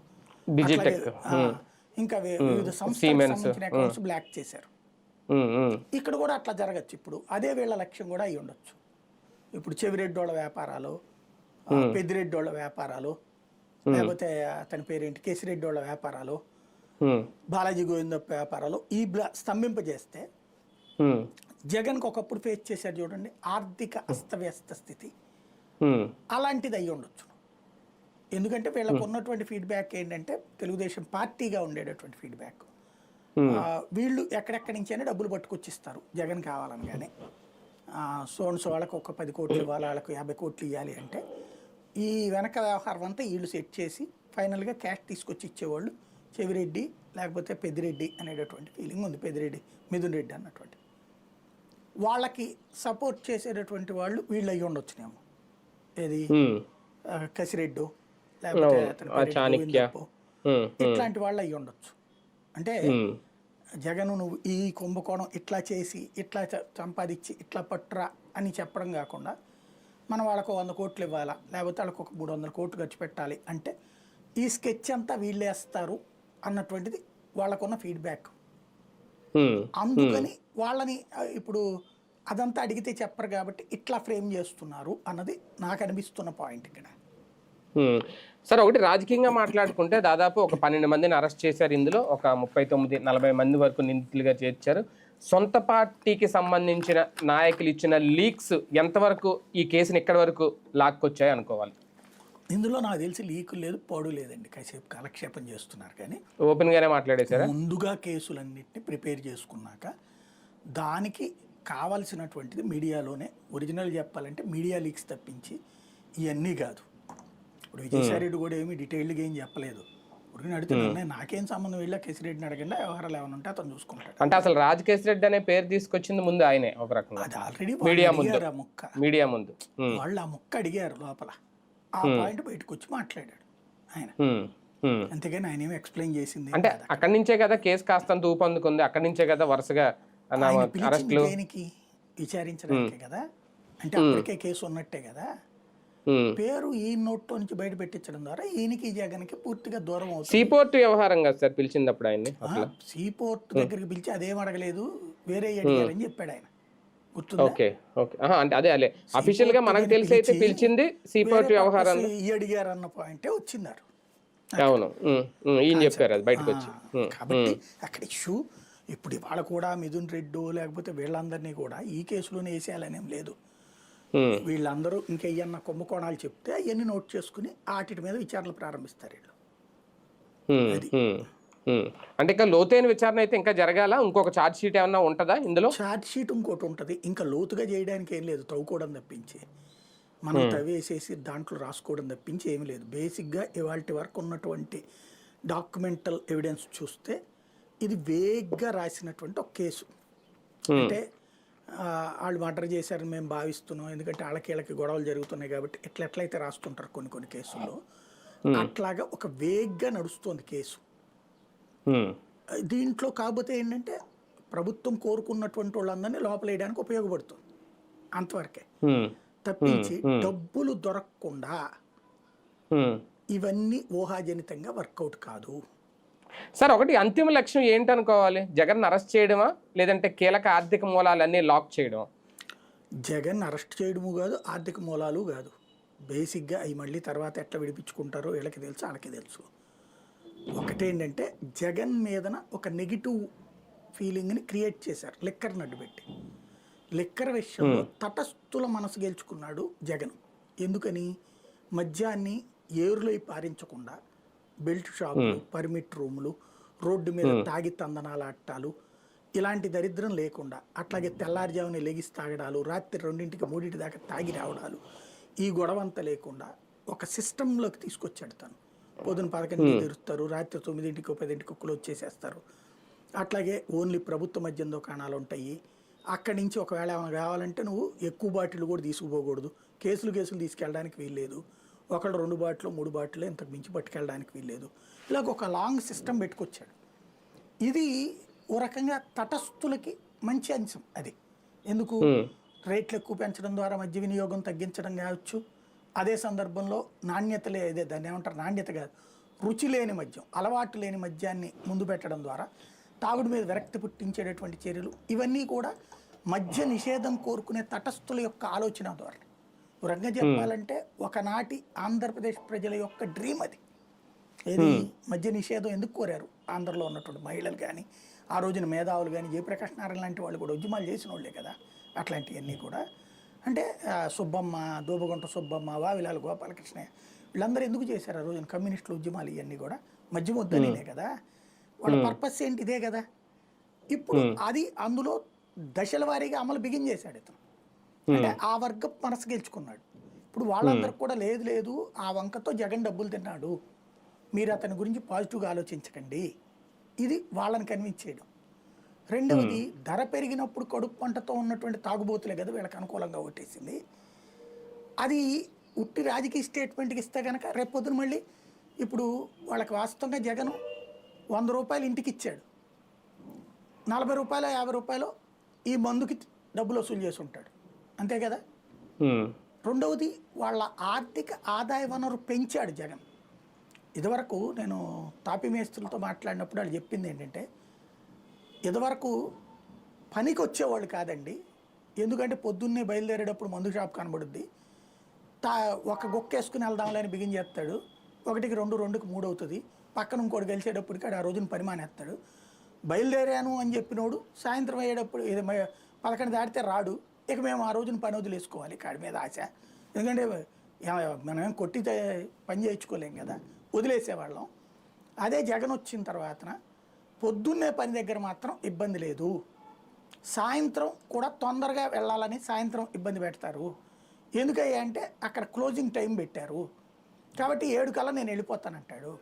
ఇంకా వివిధ సంస్థలకు సంబంధించిన అకౌంట్స్ బ్లాక్ చేశారు. ఇక్కడ కూడా అట్లా జరగచ్చు. ఇప్పుడు అదే వీళ్ళ లక్ష్యం కూడా అయి ఉండొచ్చు. ఇప్పుడు చెవిరెడ్డోళ్ళ వ్యాపారాలు, పెద్దిరెడ్డోళ్ళ వ్యాపారాలు, లేకపోతే అతని పేరేంటి కేసిరెడ్డోళ్ళ వ్యాపారాలు, బాలాజీ గోవిందప్ప వ్యాపారాలు ఈ స్తంభింపజేస్తే జగన్కి ఒకప్పుడు ఫేస్ చేశారు చూడండి ఆర్థిక అస్తవ్యస్త స్థితి, అలాంటిది అయ్యి ఉండొచ్చు. ఎందుకంటే వీళ్ళకు ఉన్నటువంటి ఫీడ్బ్యాక్ ఏంటంటే తెలుగుదేశం పార్టీగా ఉండేటటువంటి ఫీడ్బ్యాక్, వీళ్ళు ఎక్కడెక్కడి నుంచైనా డబ్బులు పట్టుకొచ్చిస్తారు జగన్ కావాలనగానే. సోన్స్ వాళ్ళకు ఒక 10 కోట్లు ఇవ్వాలి, వాళ్ళకు 50 కోట్లు ఇవ్వాలి అంటే ఈ వెనక వ్యవహారం అంతా వీళ్ళు సెట్ చేసి ఫైనల్గా క్యాష్ తీసుకొచ్చి ఇచ్చేవాళ్ళు చెవిరెడ్డి లేకపోతే పెద్దిరెడ్డి అనేటటువంటి ఫీలింగ్ ఉంది. పెద్దిరెడ్డి, మిథున్ రెడ్డి అన్నటువంటి వాళ్ళకి సపోర్ట్ చేసేటటువంటి వాళ్ళు వీళ్ళు అయ్యి ఉండొచ్చునేమో. ఏది కసిరెడ్డి లేకపోతే ఇట్లాంటి వాళ్ళు అయ్యి ఉండొచ్చు. అంటే జగన్ నువ్వు ఈ కుంభకోణం ఇట్లా చేసి ఇట్లా సంపాదించి ఇట్లా పట్టురా అని చెప్పడం కాకుండా మనం వాళ్ళకు 100 కోట్లు ఇవ్వాలా, లేకపోతే వాళ్ళకు ఒక 300 కోట్లు ఖర్చు పెట్టాలి అంటే ఈ స్కెచ్ అంతా వీళ్ళేస్తారు అన్నటువంటిది వాళ్ళకున్న ఫీడ్బ్యాక్. అందుకని వాళ్ళని ఇప్పుడు అదంతా అడిగితే చెప్పరు కాబట్టి ఇట్లా ఫ్రేమ్ చేస్తున్నారు అన్నది నాకు అనిపిస్తున్న పాయింట్ ఇక్కడ. సార్, ఒకటి రాజకీయంగా మాట్లాడుకుంటే దాదాపు ఒక 12 మందిని అరెస్ట్ చేశారు. ఇందులో ఒక 39-40 మంది వరకు నిందితులుగా చేర్చారు. సొంత పార్టీకి సంబంధించిన నాయకులు ఇచ్చిన లీక్స్ ఎంతవరకు ఈ కేసుని ఎక్కడి వరకు లాక్కొచ్చాయి అనుకోవాలి? ఇందులో నాకు తెలిసి లీకులు లేదు, పోడు లేదండి, కాసేపు కాలక్షేపం చేస్తున్నారు. కానీ ఓపెన్గానే మాట్లాడేశారు. ముందుగా కేసులన్నింటినీ ప్రిపేర్ చేసుకున్నాక దానికి కావాల్సినటువంటిది మీడియాలోనే ఒరిజినల్ చెప్పాలంటే మీడియా లీక్స్ తప్పించి ఇవన్నీ కాదు. ఇప్పుడు విజయసాయిరెడ్డి కూడా ఏమి డీటెయిల్డ్గా ఏం చెప్పలేదు. ఇప్పుడు అడుగుతున్నాను, నాకేం సంబంధం వెళ్ళా కేసిరెడ్డిని అడగండి, వ్యవహారాలు ఏమైనా ఉంటే అతను చూసుకుంటాడు. అంటే అసలు రాజ్ కేసిరెడ్డి అనే పేరు తీసుకొచ్చింది ముందు ఆయనే ఒక రకంగా. అది ఆల్రెడీ మీడియా ముందు వాళ్ళు ఆ ముక్క అడిగారు లోపల, ఆ పాయింట్ బయటకు వచ్చి మాట్లాడాడు. ఆయన. అంతేగాని ఆయన ఏమి ఎక్స్ప్లెయిన్ చేసింది అంటే అక్కడి నుంచే కదా కేసు కాస్తంత ఊపందుకుంది, అక్కడి నుంచే కదా వరుసగా అరెస్టులు దేనికి విచారించడానికే కదా, అంటే అప్పటికే కేసు ఉన్నట్టే కదా. పేరు ఈ నోట్లో నుంచి బయట పెట్టించడం ద్వారా ఈయనకి జగన్కి పూర్తిగా దూరం అవుతుంది. సీపోర్ట్ వ్యవహారం కదా సార్ పిలిచినప్పుడు ఆయన్ని, సీపోర్ట్ దగ్గరికి పిలిచి అదేం అడగలేదు, వేరే అడిగారని చెప్పాడు ఆయన. ఓకే ఓకే, అంటే అదే అదే అఫీషియల్ గా మనకు తెలిసి అయితే పిలిచింది సీపోర్ట్ వ్యవహారం అడిగారు అన్న పాయింటే వచ్చిందారు. అవును, ఈయన చెప్పారు అది బయటకు వచ్చి. కాబట్టి అక్కడ ఇష్యూ ఇప్పుడు ఇవాళ కూడా మిథున్ రెడ్డి లేకపోతే వీళ్ళందరినీ కూడా ఈ కేసులోనే వేసేయాలనేం లేదు. వీళ్ళందరూ ఇంకా ఏమన్నా కుంభకోణాలు చెప్తే అవన్నీ నోట్ చేసుకుని వాటి మీద విచారణలు ప్రారంభిస్తారు వీళ్ళు. అంటే ఇంకా లోతైన విచారణ అయితే ఇంకా జరగాల, ఇంకొక ఛార్జ్ షీట్ ఏమన్నా ఉంటుందా ఇందులో? ఛార్జ్ షీట్ ఇంకోటి ఉంటుంది, ఇంకా లోతుగా చేయడానికి ఏం లేదు, తవ్వుకోవడం తప్పించి మనం తవ్వేసేసి దాంట్లో రాసుకోవడం తప్పించి ఏమి లేదు. బేసిక్గా ఇవాళ వరకు ఉన్నటువంటి డాక్యుమెంటల్ ఎవిడెన్స్ చూస్తే ఇది వేగ్గా రాసినటువంటి ఒక కేసు. అంటే వాళ్ళు మర్డర్ చేశారని మేము భావిస్తున్నాం, ఎందుకంటే వాళ్ళకి గొడవలు జరుగుతున్నాయి కాబట్టి ఎట్లయితే రాస్తుంటారు కొన్ని కేసుల్లో, అట్లాగా ఒక వేగ్గా నడుస్తుంది కేసు. దీంట్లో కాకపోతే ఏంటంటే ప్రభుత్వం కోరుకున్నటువంటి వాళ్ళందరినీ లోపలేయడానికి ఉపయోగపడుతుంది అంతవరకే తప్పించి డబ్బులు దొరకకుండా ఇవన్నీ ఊహాజనితంగా వర్కౌట్ కాదు సార్. ఒకటి అంతిమ లక్ష్యం ఏంటనుకోవాలి? జగన్ అరెస్ట్ చేయడమా, లేదంటే కీలక ఆర్థిక మూలాలన్నీ లాక్ చేయడమా? జగన్ అరెస్ట్ చేయడము కాదు, ఆర్థిక మూలాలు కాదు. బేసిక్గా అవి మళ్ళీ తర్వాత ఎట్లా విడిపించుకుంటారో వీళ్ళకి తెలుసు, వాళ్ళకి తెలుసు. ఒకటేంటంటే జగన్ మీదన ఒక నెగిటివ్ ఫీలింగ్ని క్రియేట్ చేశారు లిక్కర్ నడ్డు పెట్టి. లిక్కర్ విషయంలో తటస్థుల మనసు గెలుచుకున్నాడు జగన్. ఎందుకని? మద్యాన్ని ఏరులై పారించకుండా బెల్ట్ షాపులు, పర్మిట్ రూములు, రోడ్డు మీద తాగి తందనాల అట్టాలు, ఇలాంటి దరిద్రం లేకుండా, అట్లాగే తెల్లారుజామున లెగిసి తాగడాలు, రాత్రి 2 3 దాకా తాగి రావడాలు, ఈ గొడవంతా లేకుండా ఒక సిస్టంలోకి తీసుకొచ్చాడు తను. పొద్దున 11కి తెరుస్తారు, రాత్రి 9 10 క్లోజ్ చేసేస్తారు. అట్లాగే ఓన్లీ ప్రభుత్వ మద్యం దుకాణాలు ఉంటాయి. అక్కడి నుంచి ఒకవేళ ఏమైనా కావాలంటే నువ్వు ఎక్కువ బాటిల్ కూడా తీసుకుపోకూడదు, కేసులు తీసుకెళ్ళడానికి వీల్లేదు, ఒకళ్ళు 2 బాటిల్ 3 బాటిల్ ఇంతకు మించి పట్టుకెళ్ళడానికి వీల్లేదు. ఇలాగ ఒక లాంగ్ సిస్టమ్ పెట్టుకొచ్చాడు. ఇది ఓ రకంగా తటస్థులకి మంచి అంశం. అది ఎందుకు? రేట్లు ఎక్కువ పెంచడం ద్వారా మద్య వినియోగం తగ్గించడం కావచ్చు. అదే సందర్భంలో నాణ్యతలే, అదే దాన్ని ఏమంటారు, నాణ్యత కాదు, రుచి లేని మద్యం, అలవాటు లేని మద్యాన్ని ముందు పెట్టడం ద్వారా తాగుడు మీద విరక్తి పుట్టించేటటువంటి చర్యలు, ఇవన్నీ కూడా మద్య నిషేధం కోరుకునే తటస్థుల యొక్క ఆలోచన ద్వారా. రంగా చెప్పాలంటే ఒకనాటి ఆంధ్రప్రదేశ్ ప్రజల యొక్క డ్రీమ్ అది. ఏది? మద్య నిషేధం ఎందుకు కోరారు? ఆంధ్రలో ఉన్నటువంటి మహిళలు కానీ, ఆ రోజున మేధావులు కానీ, జయప్రకాష్ నారాయణ లాంటి వాళ్ళు కూడా ఉద్యమాలు చేసిన వాళ్ళే కదా. అట్లాంటివన్నీ కూడా అంటే సుబ్బమ్మ, దూబగుంట సుబ్బమ్మ, వావిలాల గోపాలకృష్ణ, వీళ్ళందరూ ఎందుకు చేశారు ఆ రోజున కమ్యూనిస్టుల ఉద్యమాలు? ఇవన్నీ కూడా మద్యం వద్దనే కదా. వాళ్ళ పర్పస్ ఏంటి? ఇదే కదా. ఇప్పుడు అది అందులో దశల వారీగా అమలు బిగిన్ చేశాడు ఇతను. అంటే ఆ వర్గం మనసు గెలుచుకున్నాడు. ఇప్పుడు వాళ్ళందరికి కూడా లేదు ఆ వంకతో జగన్ డబ్బులు తిన్నాడు, మీరు అతని గురించి పాజిటివ్గా ఆలోచించకండి, ఇది వాళ్ళని కన్విన్స్ చేయడం. రెండవది, ధర పెరిగినప్పుడు కడుపు పంటతో ఉన్నటువంటి తాగుబోతులే కదా వీళ్ళకి అనుకూలంగా ఓటేసింది. అది ఉట్టి రాజకీయ స్టేట్మెంట్కి ఇస్తే కనుక రేపొద్దున మళ్ళీ ఇప్పుడు వాళ్ళకి వాస్తవంగా జగన్ 100 రూపాయలు ఇంటికి ఇచ్చాడు, 40 రూపాయలు 50 రూపాయలు ఈ మందుకి డబ్బులు వసూలు చేసి ఉంటాడు, అంతే కదా. రెండవది, వాళ్ళ ఆర్థిక ఆదాయ వనరు పెంచాడు జగన్. ఇదివరకు నేను తాపీ మేస్త్రులతో మాట్లాడినప్పుడు వాళ్ళు చెప్పింది ఏంటంటే, ఇదివరకు పనికి వచ్చేవాళ్ళు కాదండి, ఎందుకంటే పొద్దున్నే బయలుదేరేటప్పుడు మందు షాప్ కనబడుద్ది, ఒక గొక్క వేసుకుని వెళ్దాంలేని బిగిన్ చేస్తాడు, 1కి 2 2కి 3 అవుతుంది, పక్కన ఇంకోటి గెలిచేటప్పటికి ఆ రోజున పని మానేస్తాడు. బయలుదేరాను అని చెప్పినోడు సాయంత్రం అయ్యేటప్పుడు 11 దాటితే రాడు, ఇక మేము ఆ రోజున పని వదిలేసుకోవాలి, కాడి మీద ఆశ, ఎందుకంటే మనం కొట్టి పని చేయించుకోలేం కదా, వదిలేసేవాళ్ళం. అదే జగన్ వచ్చిన తర్వాత పొద్దున్నే పని దగ్గర మాత్రం ఇబ్బంది లేదు, సాయంత్రం కూడా తొందరగా వెళ్ళాలని సాయంత్రం ఇబ్బంది పెడతారు. ఎందుకయ్యా అంటే అక్కడ క్లోజింగ్ టైం పెట్టారు కాబట్టి 7 కల్లా నేను వెళ్ళిపోతానంటాడు.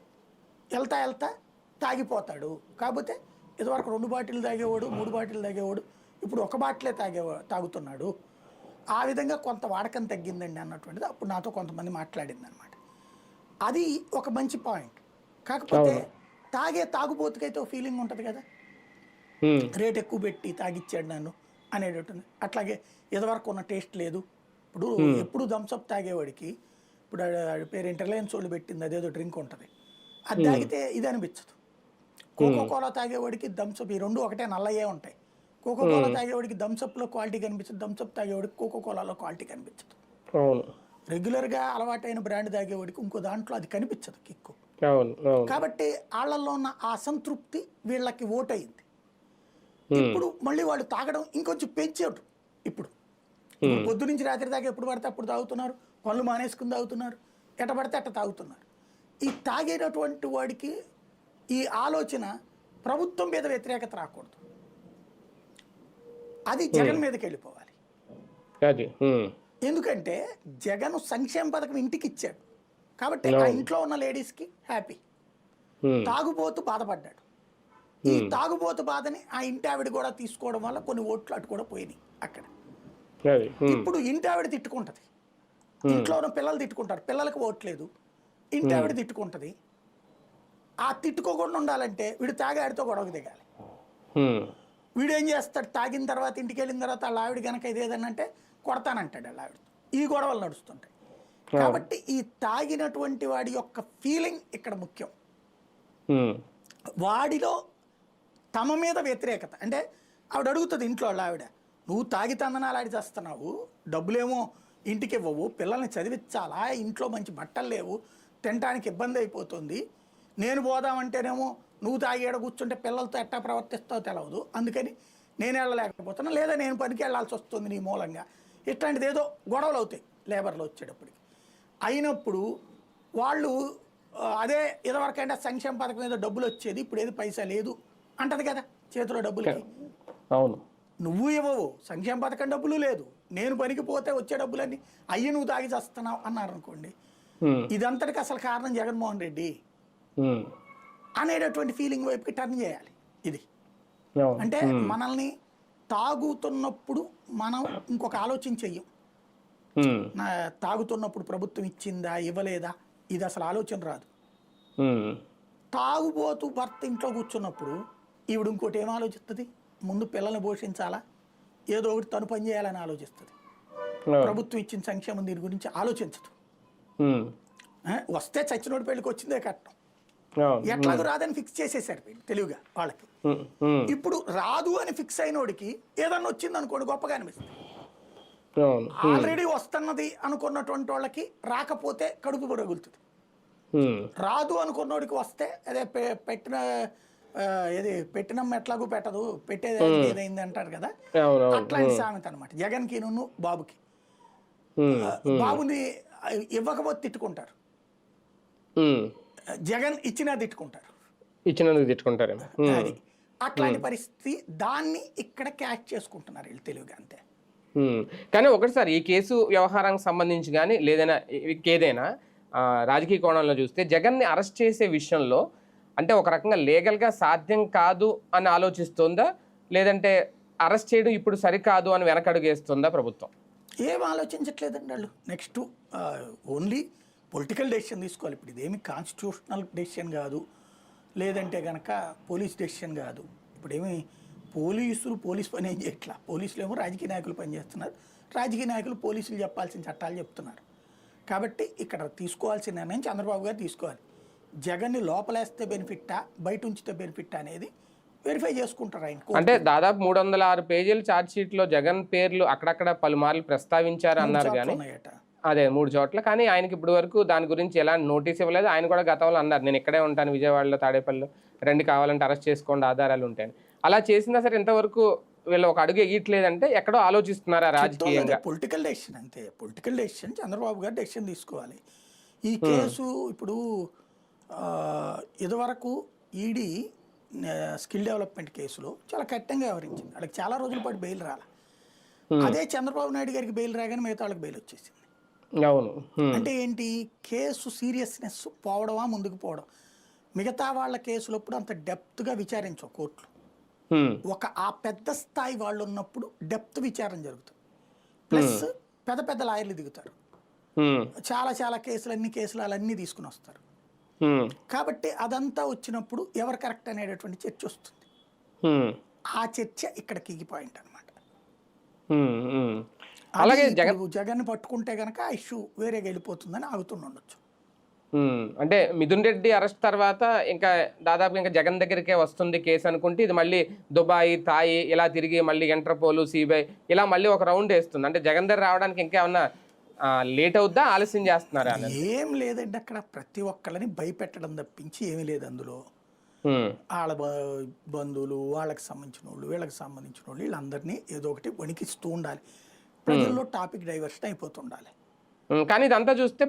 వెళ్తా తాగిపోతాడు. కాకపోతే ఇదివరకు 2 బాటిల్ తాగేవాడు, 3 బాటిల్ తాగేవాడు, ఇప్పుడు 1 బాటిలే తాగుతున్నాడు. ఆ విధంగా కొంత వాడకం తగ్గిందండి అన్నటువంటిది అప్పుడు నాతో కొంతమంది మాట్లాడింది అనమాట. అది ఒక మంచి పాయింట్. కాకపోతే తాగే తాగుబోతుకైతే ఒక ఫీలింగ్ ఉంటుంది కదా, రేట్ ఎక్కువ పెట్టి తాగిచ్చాడు నన్ను అనేటట్టుంది. అట్లాగే ఇదివరకు ఉన్న టేస్ట్ లేదు. ఇప్పుడు ఎప్పుడు థమ్స్అప్ తాగేవాడికి ఇప్పుడు పేరు రిలయన్స్ వాళ్ళు పెట్టింది అదేదో డ్రింక్ ఉంటుంది, అది తాగితే ఇది అనిపించదు. కోకో కోలా తాగేవాడికి థమ్స్అప్, ఈ రెండు ఒకటే నల్లయ్యే ఉంటాయి. కోకో కోలా తాగేవాడికి థమ్స్అప్లో క్వాలిటీ కనిపించదు, థమ్స్అప్ తాగేవాడికి కోకో కోలాలో క్వాలిటీ కనిపించదు. రెగ్యులర్గా అలవాటైన బ్రాండ్ తాగేవాడికి ఇంకో దాంట్లో అది కనిపించదు కిక్కు. కాబట్టి వాళ్ళల్లో ఉన్న ఆ అసంతృప్తి వీళ్ళకి ఓటయింది. ఇప్పుడు మళ్ళీ వాళ్ళు తాగడం ఇంకొంచెం పెంచాడు. ఇప్పుడు పొద్దు నుంచి రాత్రి దాకా ఎప్పుడు పడితే అప్పుడు తాగుతున్నారు, పళ్ళు మానేసుకుని తాగుతున్నారు, ఎట పడితే అట్ట తాగుతున్నారు. ఈ తాగేటటువంటి వాడికి ఈ ఆలోచన ప్రభుత్వం మీద వ్యతిరేకత రాకూడదు, అది జగన్ మీదకి వెళ్ళిపోవాలి. ఎందుకంటే జగన్ సంక్షేమ పథకం ఇంటికి ఇచ్చాడు కాబట్టి ఆ ఇంట్లో ఉన్న లేడీస్కి హ్యాపీ. తాగుబోతు బాధపడ్డాడు, ఈ తాగుబోతు బాధని ఆ ఇంటి ఆవిడ కూడా తీసుకోవడం వల్ల కొన్ని ఓట్లు అటు కూడా పోయినాయి అక్కడ. ఇప్పుడు ఇంటి ఆవిడ తిట్టుకుంటది, ఇంట్లో ఉన్న పిల్లలు తిట్టుకుంటారు, పిల్లలకు ఓట్లేదు, ఇంటి ఆవిడ తిట్టుకుంటది. ఆ తిట్టుకోకుండా ఉండాలంటే వీడు తాగాడితో గొడవకు దిగాలి. వీడు ఏం చేస్తాడు, తాగిన తర్వాత ఇంటికి వెళ్ళిన తర్వాత వాళ్ళ ఆవిడ కనుక ఇదేదనంటే కొడతానంటాడు వాళ్ళ ఆవిడ. ఈ గొడవలు నడుస్తుంటాయి. కాబట్టి ఈ తాగినటువంటి వాడి యొక్క ఫీలింగ్ ఇక్కడ ముఖ్యం. వాడిలో తమ మీద వ్యతిరేకత అంటే ఆవిడ అడుగుతుంది ఇంట్లో వాళ్ళ ఆవిడ, నువ్వు తాగి తందనాలు ఆడి చేస్తున్నావు, డబ్బులేమో ఇంటికి ఇవ్వవు, పిల్లల్ని చదివించాలా, ఇంట్లో మంచి బట్టలు లేవు, తినడానికి ఇబ్బంది అయిపోతుంది, నేను పోదామంటేనేమో నువ్వు తాగేడ కూర్చుంటే పిల్లలతో ఎట్టా ప్రవర్తిస్తావో తెలవదు, అందుకని నేను వెళ్ళలేకపోతున్నా, లేదా నేను పనికి వెళ్ళాల్సి వస్తుంది నీ మూలంగా, ఇట్లాంటిది ఏదో గొడవలు అవుతాయి లేబర్లో వచ్చేటప్పటికి. అయినప్పుడు వాళ్ళు అదే ఇదివరకంటే సంక్షేమ పథకం ఏదో డబ్బులు వచ్చేది, ఇప్పుడు ఏది పైసా లేదు అంటది కదా చేతిలో డబ్బులకి. అవును, నువ్వు ఇవ్వవు, సంక్షేమ పథకం డబ్బులు లేదు, నేను పనికి పోతే వచ్చే డబ్బులన్నీ అయ్యి నువ్వు తాగి చేస్తున్నావు అన్నారు అనుకోండి, ఇదంతటికి అసలు కారణం జగన్మోహన్ రెడ్డి అనేటటువంటి ఫీలింగ్ వైపుకి టర్న్ చేయాలి. ఇది అంటే మనల్ని తాగుతున్నప్పుడు మనం ఇంకొక ఆలోచన చెయ్యం, తాగుతున్నప్పుడు ప్రభుత్వం ఇచ్చిందా ఇవ్వలేదా ఇది అసలు ఆలోచన రాదు. తాగుబోతూ భర్త ఇంట్లో కూర్చున్నప్పుడు ఈవిడ ఇంకోటి ఏం ఆలోచిస్తుంది, ముందు పిల్లల్ని పోషించాలా, ఏదో ఒకటి తను పని చేయాలని ఆలోచిస్తుంది. ప్రభుత్వం ఇచ్చిన సంక్షేమం దీని గురించి ఆలోచించదు. వస్తే చచ్చినోడి పెళ్ళికి వచ్చిందే కట్టం, ఎట్లాగూ రాదని ఫిక్స్ చేసేసారు తెలివిగా వాళ్ళకి. ఇప్పుడు రాదు అని ఫిక్స్ అయినోడికి ఏదన్నా వచ్చింది అనుకోండి గొప్పగా అనిపిస్తుంది. ఆల్రెడీ వస్తున్నది అనుకున్నటువంటి వాళ్ళకి రాకపోతే కడుపు పొడగులుతుంది. రాదు అనుకున్నోడికి వస్తే అదే పెట్టిన ఏది పెట్టినమ్మ ఎట్లాగూ పెట్టదు, పెట్టేది ఏదైంది అంటారు కదా, అట్లాంటి సామెత అనమాట. జగన్కి నువ్వు బాబుకి, బాబుని ఇవ్వకపోతే తిట్టుకుంటారు, జగన్ ఇచ్చినా తిట్టుకుంటారు, అది అట్లాంటి పరిస్థితి. దాన్ని ఇక్కడ క్యాచ్ చేసుకుంటున్నారు వీళ్ళు తెలివిగా, అంతే. కానీ ఒకటిసారి ఈ కేసు వ్యవహారానికి సంబంధించి కానీ లేదైనా ఏదైనా రాజకీయ కోణంలో చూస్తే జగన్ని అరెస్ట్ చేసే విషయంలో అంటే ఒక రకంగా లీగల్గా సాధ్యం కాదు అని ఆలోచిస్తుందా, లేదంటే అరెస్ట్ చేయడం ఇప్పుడు సరికాదు అని వెనకడుగేస్తుందా ప్రభుత్వం? ఏం ఆలోచించట్లేదండి వాళ్ళు. నెక్స్ట్ ఓన్లీ పొలిటికల్ డెసిషన్ తీసుకోవాలి. ఇప్పుడు ఇదేమి కాన్స్టిట్యూషనల్ డెసిషన్ కాదు, లేదంటే కనుక పోలీస్ డెసిషన్ కాదు. ఇప్పుడేమి పోలీసులు పోలీస్ పని ఏం చేయట్లా, పోలీసులు ఏమో రాజకీయ నాయకులు పనిచేస్తున్నారు, రాజకీయ నాయకులు పోలీసులు చెప్పాల్సిన చట్టాలు చెప్తున్నారు. కాబట్టి ఇక్కడ తీసుకోవాల్సిన నిర్ణయం చంద్రబాబు గారు తీసుకోవాలి. జగన్ని లోపలేస్తే బెనిఫిట్టా బయట ఉంచితే బెనిఫిట్టా అనేది వెరిఫై చేసుకుంటారు ఆయన. అంటే దాదాపు 306 పేజీల ఛార్జ్ షీట్లో జగన్ పేర్లు అక్కడక్కడ పలుమార్లు ప్రస్తావించారు అన్నారు, కానీ అదే 3 చోట్ల, కానీ ఆయనకి ఇప్పుడు వరకు దాని గురించి ఎలాంటి నోటీస్ ఇవ్వలేదు. ఆయన కూడా గతంలో అన్నారు నేను ఇక్కడే ఉంటాను విజయవాడలో తాడేపల్లిలో, రండి కావాలంటే అరెస్ట్ చేసుకోండి ఆధారాలు ఉంటాయని. అలా చేసినా సరే ఇంతవరకు వీళ్ళు ఒక అడుగు ఎయ్యట్లేదంటే ఎక్కడో ఆలోచిస్తున్నారా రాజకీయంగా? పొలిటికల్ డెసిషన్ అంతే, పొలిటికల్ డెసిషన్ చంద్రబాబు గారు డెసిషన్ తీసుకోవాలి. ఈ కేసు ఇప్పుడు ఇదివరకు ఈడీ స్కిల్ డెవలప్మెంట్ కేసులో చాలా కఠినంగా వ్యవహరించింది, వాళ్ళకి చాలా రోజుల పాటు బెయిల్ రాలి. అదే చంద్రబాబు నాయుడు గారికి బెయిల్ రాగానే మిగతా వాళ్ళకి బెయిల్ వచ్చేసింది. అవును, అంటే ఏంటి, కేసు సీరియస్నెస్ పోవడమా ముందుకు పోవడం. మిగతా వాళ్ళ కేసులప్పుడు అంత డెప్త్గా విచారించవు కోర్టులు, ఒక ఆ పెద్ద స్థాయి వాళ్ళు ఉన్నప్పుడు డెప్త్ విచారణ జరుగుతుంది, ప్లస్ పెద్ద పెద్ద లాయర్లు దిగుతారు. చాలా చాలా కేసులు అన్నీ తీసుకుని వస్తారు. కాబట్టి అదంతా వచ్చినప్పుడు ఎవరు కరెక్ట్ అనేటటువంటి చర్చ వస్తుంది. ఆ చర్చ ఇక్కడ కీ పాయింట్ అనమాట. అలాగే జగన్ పట్టుకుంటే గనక ఆ ఇష్యూ వేరేగా వెళ్ళిపోతుందని ఆగుతుండొచ్చు. అంటే మిథున్ రెడ్డి అరెస్ట్ తర్వాత ఇంకా దాదాపు ఇంకా జగన్ దగ్గరికే వస్తుంది కేసు అనుకుంటే, ఇది మళ్ళీ దుబాయ్, తాయి ఇలా తిరిగి మళ్ళీ ఇంటర్పోల్, సిబిఐ ఇలా మళ్ళీ ఒక రౌండ్ వేస్తుంది. అంటే జగన్ దగ్గర రావడానికి ఇంకా ఏమన్నా లేట్ అవుద్దా, ఆలస్యం చేస్తున్నారా? ఏం లేదండి, అక్కడ ప్రతి ఒక్కళ్ళని భయపెట్టడం తప్పించి ఏమీ లేదు అందులో. వాళ్ళ బంధువులు, వాళ్ళకి సంబంధించిన వాళ్ళు, వీళ్ళకి సంబంధించిన వాళ్ళు, వీళ్ళందరినీ ఏదో ఒకటి వణికిస్తూ ఉండాలి. ప్రజల్లో టాపిక్ డైవర్షన్ అయిపోతుండాలి. కానీ ఇదంతా చూస్తే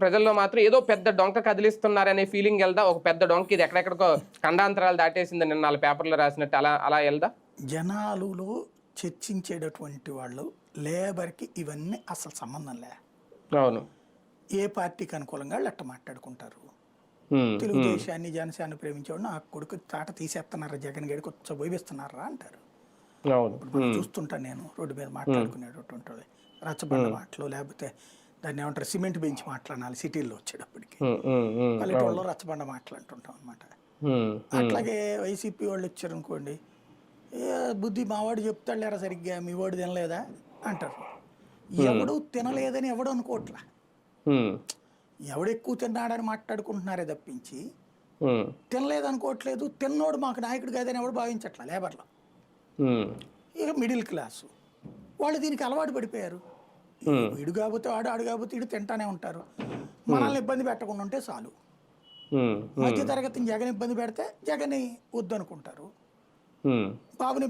ప్రజల్లో మాత్రం ఏదో పెద్ద డొంక కదిలిస్తున్నారనే ఫీలింగ్ వెళ్దా? ఒక పెద్ద డొంక ఇది ఎక్కడెక్కడికో ఖండాంతరాలు దాటేసింది నిన్న 4 పేపర్లో రాసినట్టు అలా వెళ్దా? జనాలులో చర్చించేటటువంటి వాళ్ళు లేబర్కి ఇవన్నీ అసలు సంబంధం లే. అవును, ఏ పార్టీకి అనుకూలంగా వాళ్ళు అట్ట మాట్లాడుకుంటారు. తెలుగుదేశాన్ని, జనసేన ప్రేమించేవాడు నా కొడుకు తాట తీసేస్తున్నారా, జగన్ గడికి వచ్చబోయిస్తున్నారా అంటారు. చూస్తుంటాను నేను రోడ్డు మీద మాట్లాడుకునేటటువంటి రచ్చబండ మాటలు, లేకపోతే దాన్ని ఏమంటారు సిమెంట్ బెంచ్ మాట్లాడాలి సిటీల్లో వచ్చేటప్పటికి, పల్లెటూళ్ళలో రచ్చబండ మాట్లాడుతుంటాం అనమాట. అట్లాగే వైసీపీ వాళ్ళు వచ్చారనుకోండి, బుద్ధి మావాడు చెప్తాడు లేరా సరిగ్గా, మీ వాడు తినలేదా అంటారు. ఎవడు తినలేదని ఎవడు అనుకోవట్లా, ఎవడు ఎక్కువ తిన్నాడని మాట్లాడుకుంటున్నారే తప్పించి తినలేదు అనుకోవట్లేదు. తిన్నోడు మాకు నాయకుడు కాదని ఎవడు భావించట్లా లేబర్లో. ఇక మిడిల్ క్లాసు వాళ్ళు దీనికి అలవాటు పడిపోయారు. వీడు కాకపోతే వాడు, ఆడు కాకపోతే వీడు తింటానే ఉంటారు. మనల్ని ఇబ్బంది పెట్టకుండా ఉంటే చాలు. మధ్య తరగతిని జగన్ ఇబ్బంది పెడితే జగన్ వద్దు అనుకుంటారు, బాబు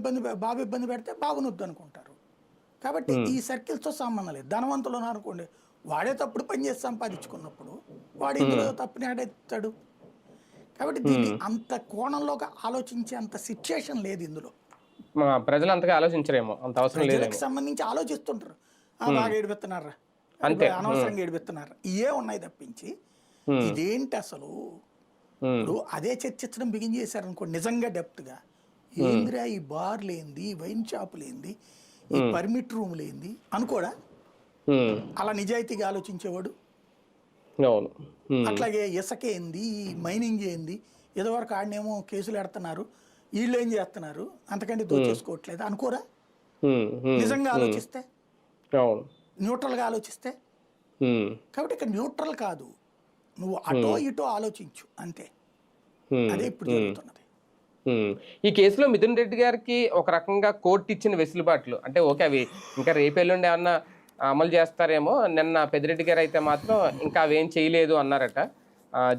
ఇబ్బంది పెడితే బాబుని వద్దు అనుకుంటారు. కాబట్టి ఈ సర్కిల్స్తో సంబంధం లేదు. ధనవంతులు అనుకోండి, వాడే తప్పుడు పని చేసి సంపాదించుకున్నప్పుడు వాడు ఇందులో తప్పుని ఆడేస్తాడు. కాబట్టి దీన్ని అంత కోణంలోకి ఆలోచించే అంత సిచ్యుయేషన్ లేదు ఇందులో. ప్రజలు అంతగా ఆలోచించరేమో, అంత అవసరం లేదు. ప్రజలకు సంబంధించి ఆలోచిస్తుంటారు, బాగా ఏడిపిస్తున్నారా, అనవసరంగా ఏడిపిస్తున్నారా, ఇవే ఉన్నాయి తప్పించి ఇదేంటి అసలు. ఇప్పుడు అదే చర్చించడం బిగిన్ చేశారనుకోండి నిజంగా డెప్త్గా, ఏందిరా ఈ బార్లు ఏంది, వైన్ షాపులు ఏంది, ఈ పర్మిట్ రూములు ఏంది అనుకోడా అలా నిజాయితీగా ఆలోచించేవాడు. అట్లాగే ఇసుకేంది, మైనింగ్ ఏంది, ఏదో వరకు ఆడినేమో కేసులు ఎడుతున్నారు, వీళ్ళు ఏం చేస్తున్నారు అంతకంటే దోచేసుకోవట్లేదు అనుకోరా. నిజంగా ఆలోచిస్తే, న్యూట్రల్గా ఆలోచిస్తే. కాబట్టి ఇక్కడ న్యూట్రల్ కాదు, నువ్వు అటో ఇటో ఆలోచించు అంతే. అదే ఇప్పుడు జరుగుతున్నది. ఈ కేసులో మిథున్ రెడ్డి గారికి ఒక రకంగా కోర్టు ఇచ్చిన వెసులుబాట్లు అంటే ఓకే, అవి ఇంకా రేపేళ్ళుండి ఏమన్నా అమలు చేస్తారేమో. నిన్న పెద్దిరెడ్డి గారు అయితే మాత్రం ఇంకా అవేం చేయలేదు అన్నారట,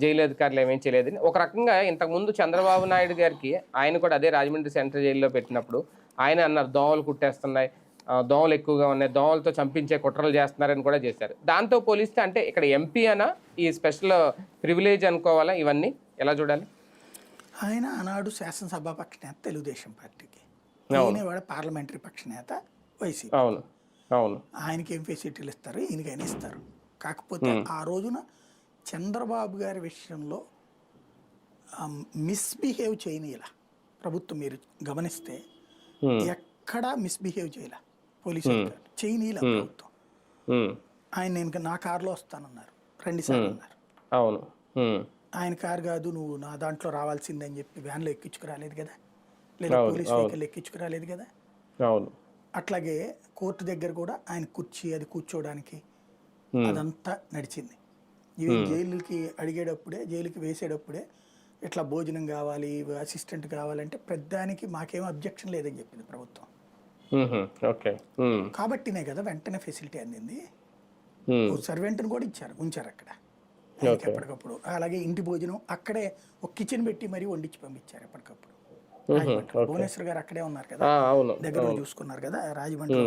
జైలు అధికారులు ఏమేం చేయలేదని. ఒక రకంగా ఇంతకుముందు చంద్రబాబు నాయుడు గారికి ఆయన కూడా అదే రాజమండ్రి సెంట్రల్ జైల్లో పెట్టినప్పుడు ఆయన అన్నారు దోమలు కుట్టేస్తున్నాయి, దోమలు ఎక్కువగా ఉన్నాయి, దోమలతో చంపించే కుట్రలు చేస్తున్నారని కూడా చేశారు. దాంతో పోలిస్తే అంటే ఇక్కడ ఎంపీ అనా ఈ స్పెషల్ ప్రివిలేజ్ అనుకోవాలా, ఇవన్నీ ఎలా చూడాలి? ఆయన ఆనాడు శాసనసభ పక్ష నేత తెలుగుదేశం పార్టీకి, వాడు పార్లమెంటరీ పక్ష నేత వైసీపీ. అవును అవును, ఆయనకి ఏం ఫెసిలిటీలు ఇస్తారు, ఈయనకైనా ఇస్తారు. కాకపోతే ఆ రోజున చంద్రబాబు గారి విషయంలో మిస్బిహేవ్ చేయని ఇలా ప్రభుత్వం మీరు గమనిస్తే ఎక్కడా మిస్బిహేవ్ చేయలే, పోలీసు చేయని ఇలా ప్రభుత్వం. ఆయన నేను నా కారులో వస్తానన్నారు, 2 సార్లు అన్నారు. అవును, ఆయన కారు కాదు నువ్వు నా దాంట్లో రావాల్సిందని చెప్పి వ్యాన్లో ఎక్కించుకురాలేదు కదా, లేదా పోలీస్ వెహికల్ ఎక్కించుకురాలేదు కదా. అవును, అట్లాగే కోర్టు దగ్గర కూడా ఆయన కుర్చీ అది కూర్చోవడానికి అదంతా నడిచింది. ఈవెన్ జైలుకి అడిగేటప్పుడే, జైలుకి వేసేటప్పుడే ఇట్లా భోజనం కావాలి, అసిస్టెంట్ కావాలంటే పెద్దానికి మాకేం అబ్జెక్షన్ లేదని చెప్పింది ప్రభుత్వం. కాబట్టినే కదా వెంటనే ఫెసిలిటీ అందింది. సర్వెంట్ని కూడా ఉంచారు అక్కడ ఎప్పటికప్పుడు. అలాగే ఇంటి భోజనం అక్కడే ఒక కిచెన్ పెట్టి మరీ వండించి పంపించారు ఎప్పటికప్పుడు. భువనేశ్వర్ గారు అక్కడే ఉన్నారు కదా, దగ్గర చూసుకున్నారు కదా రాజమండ్రిలో.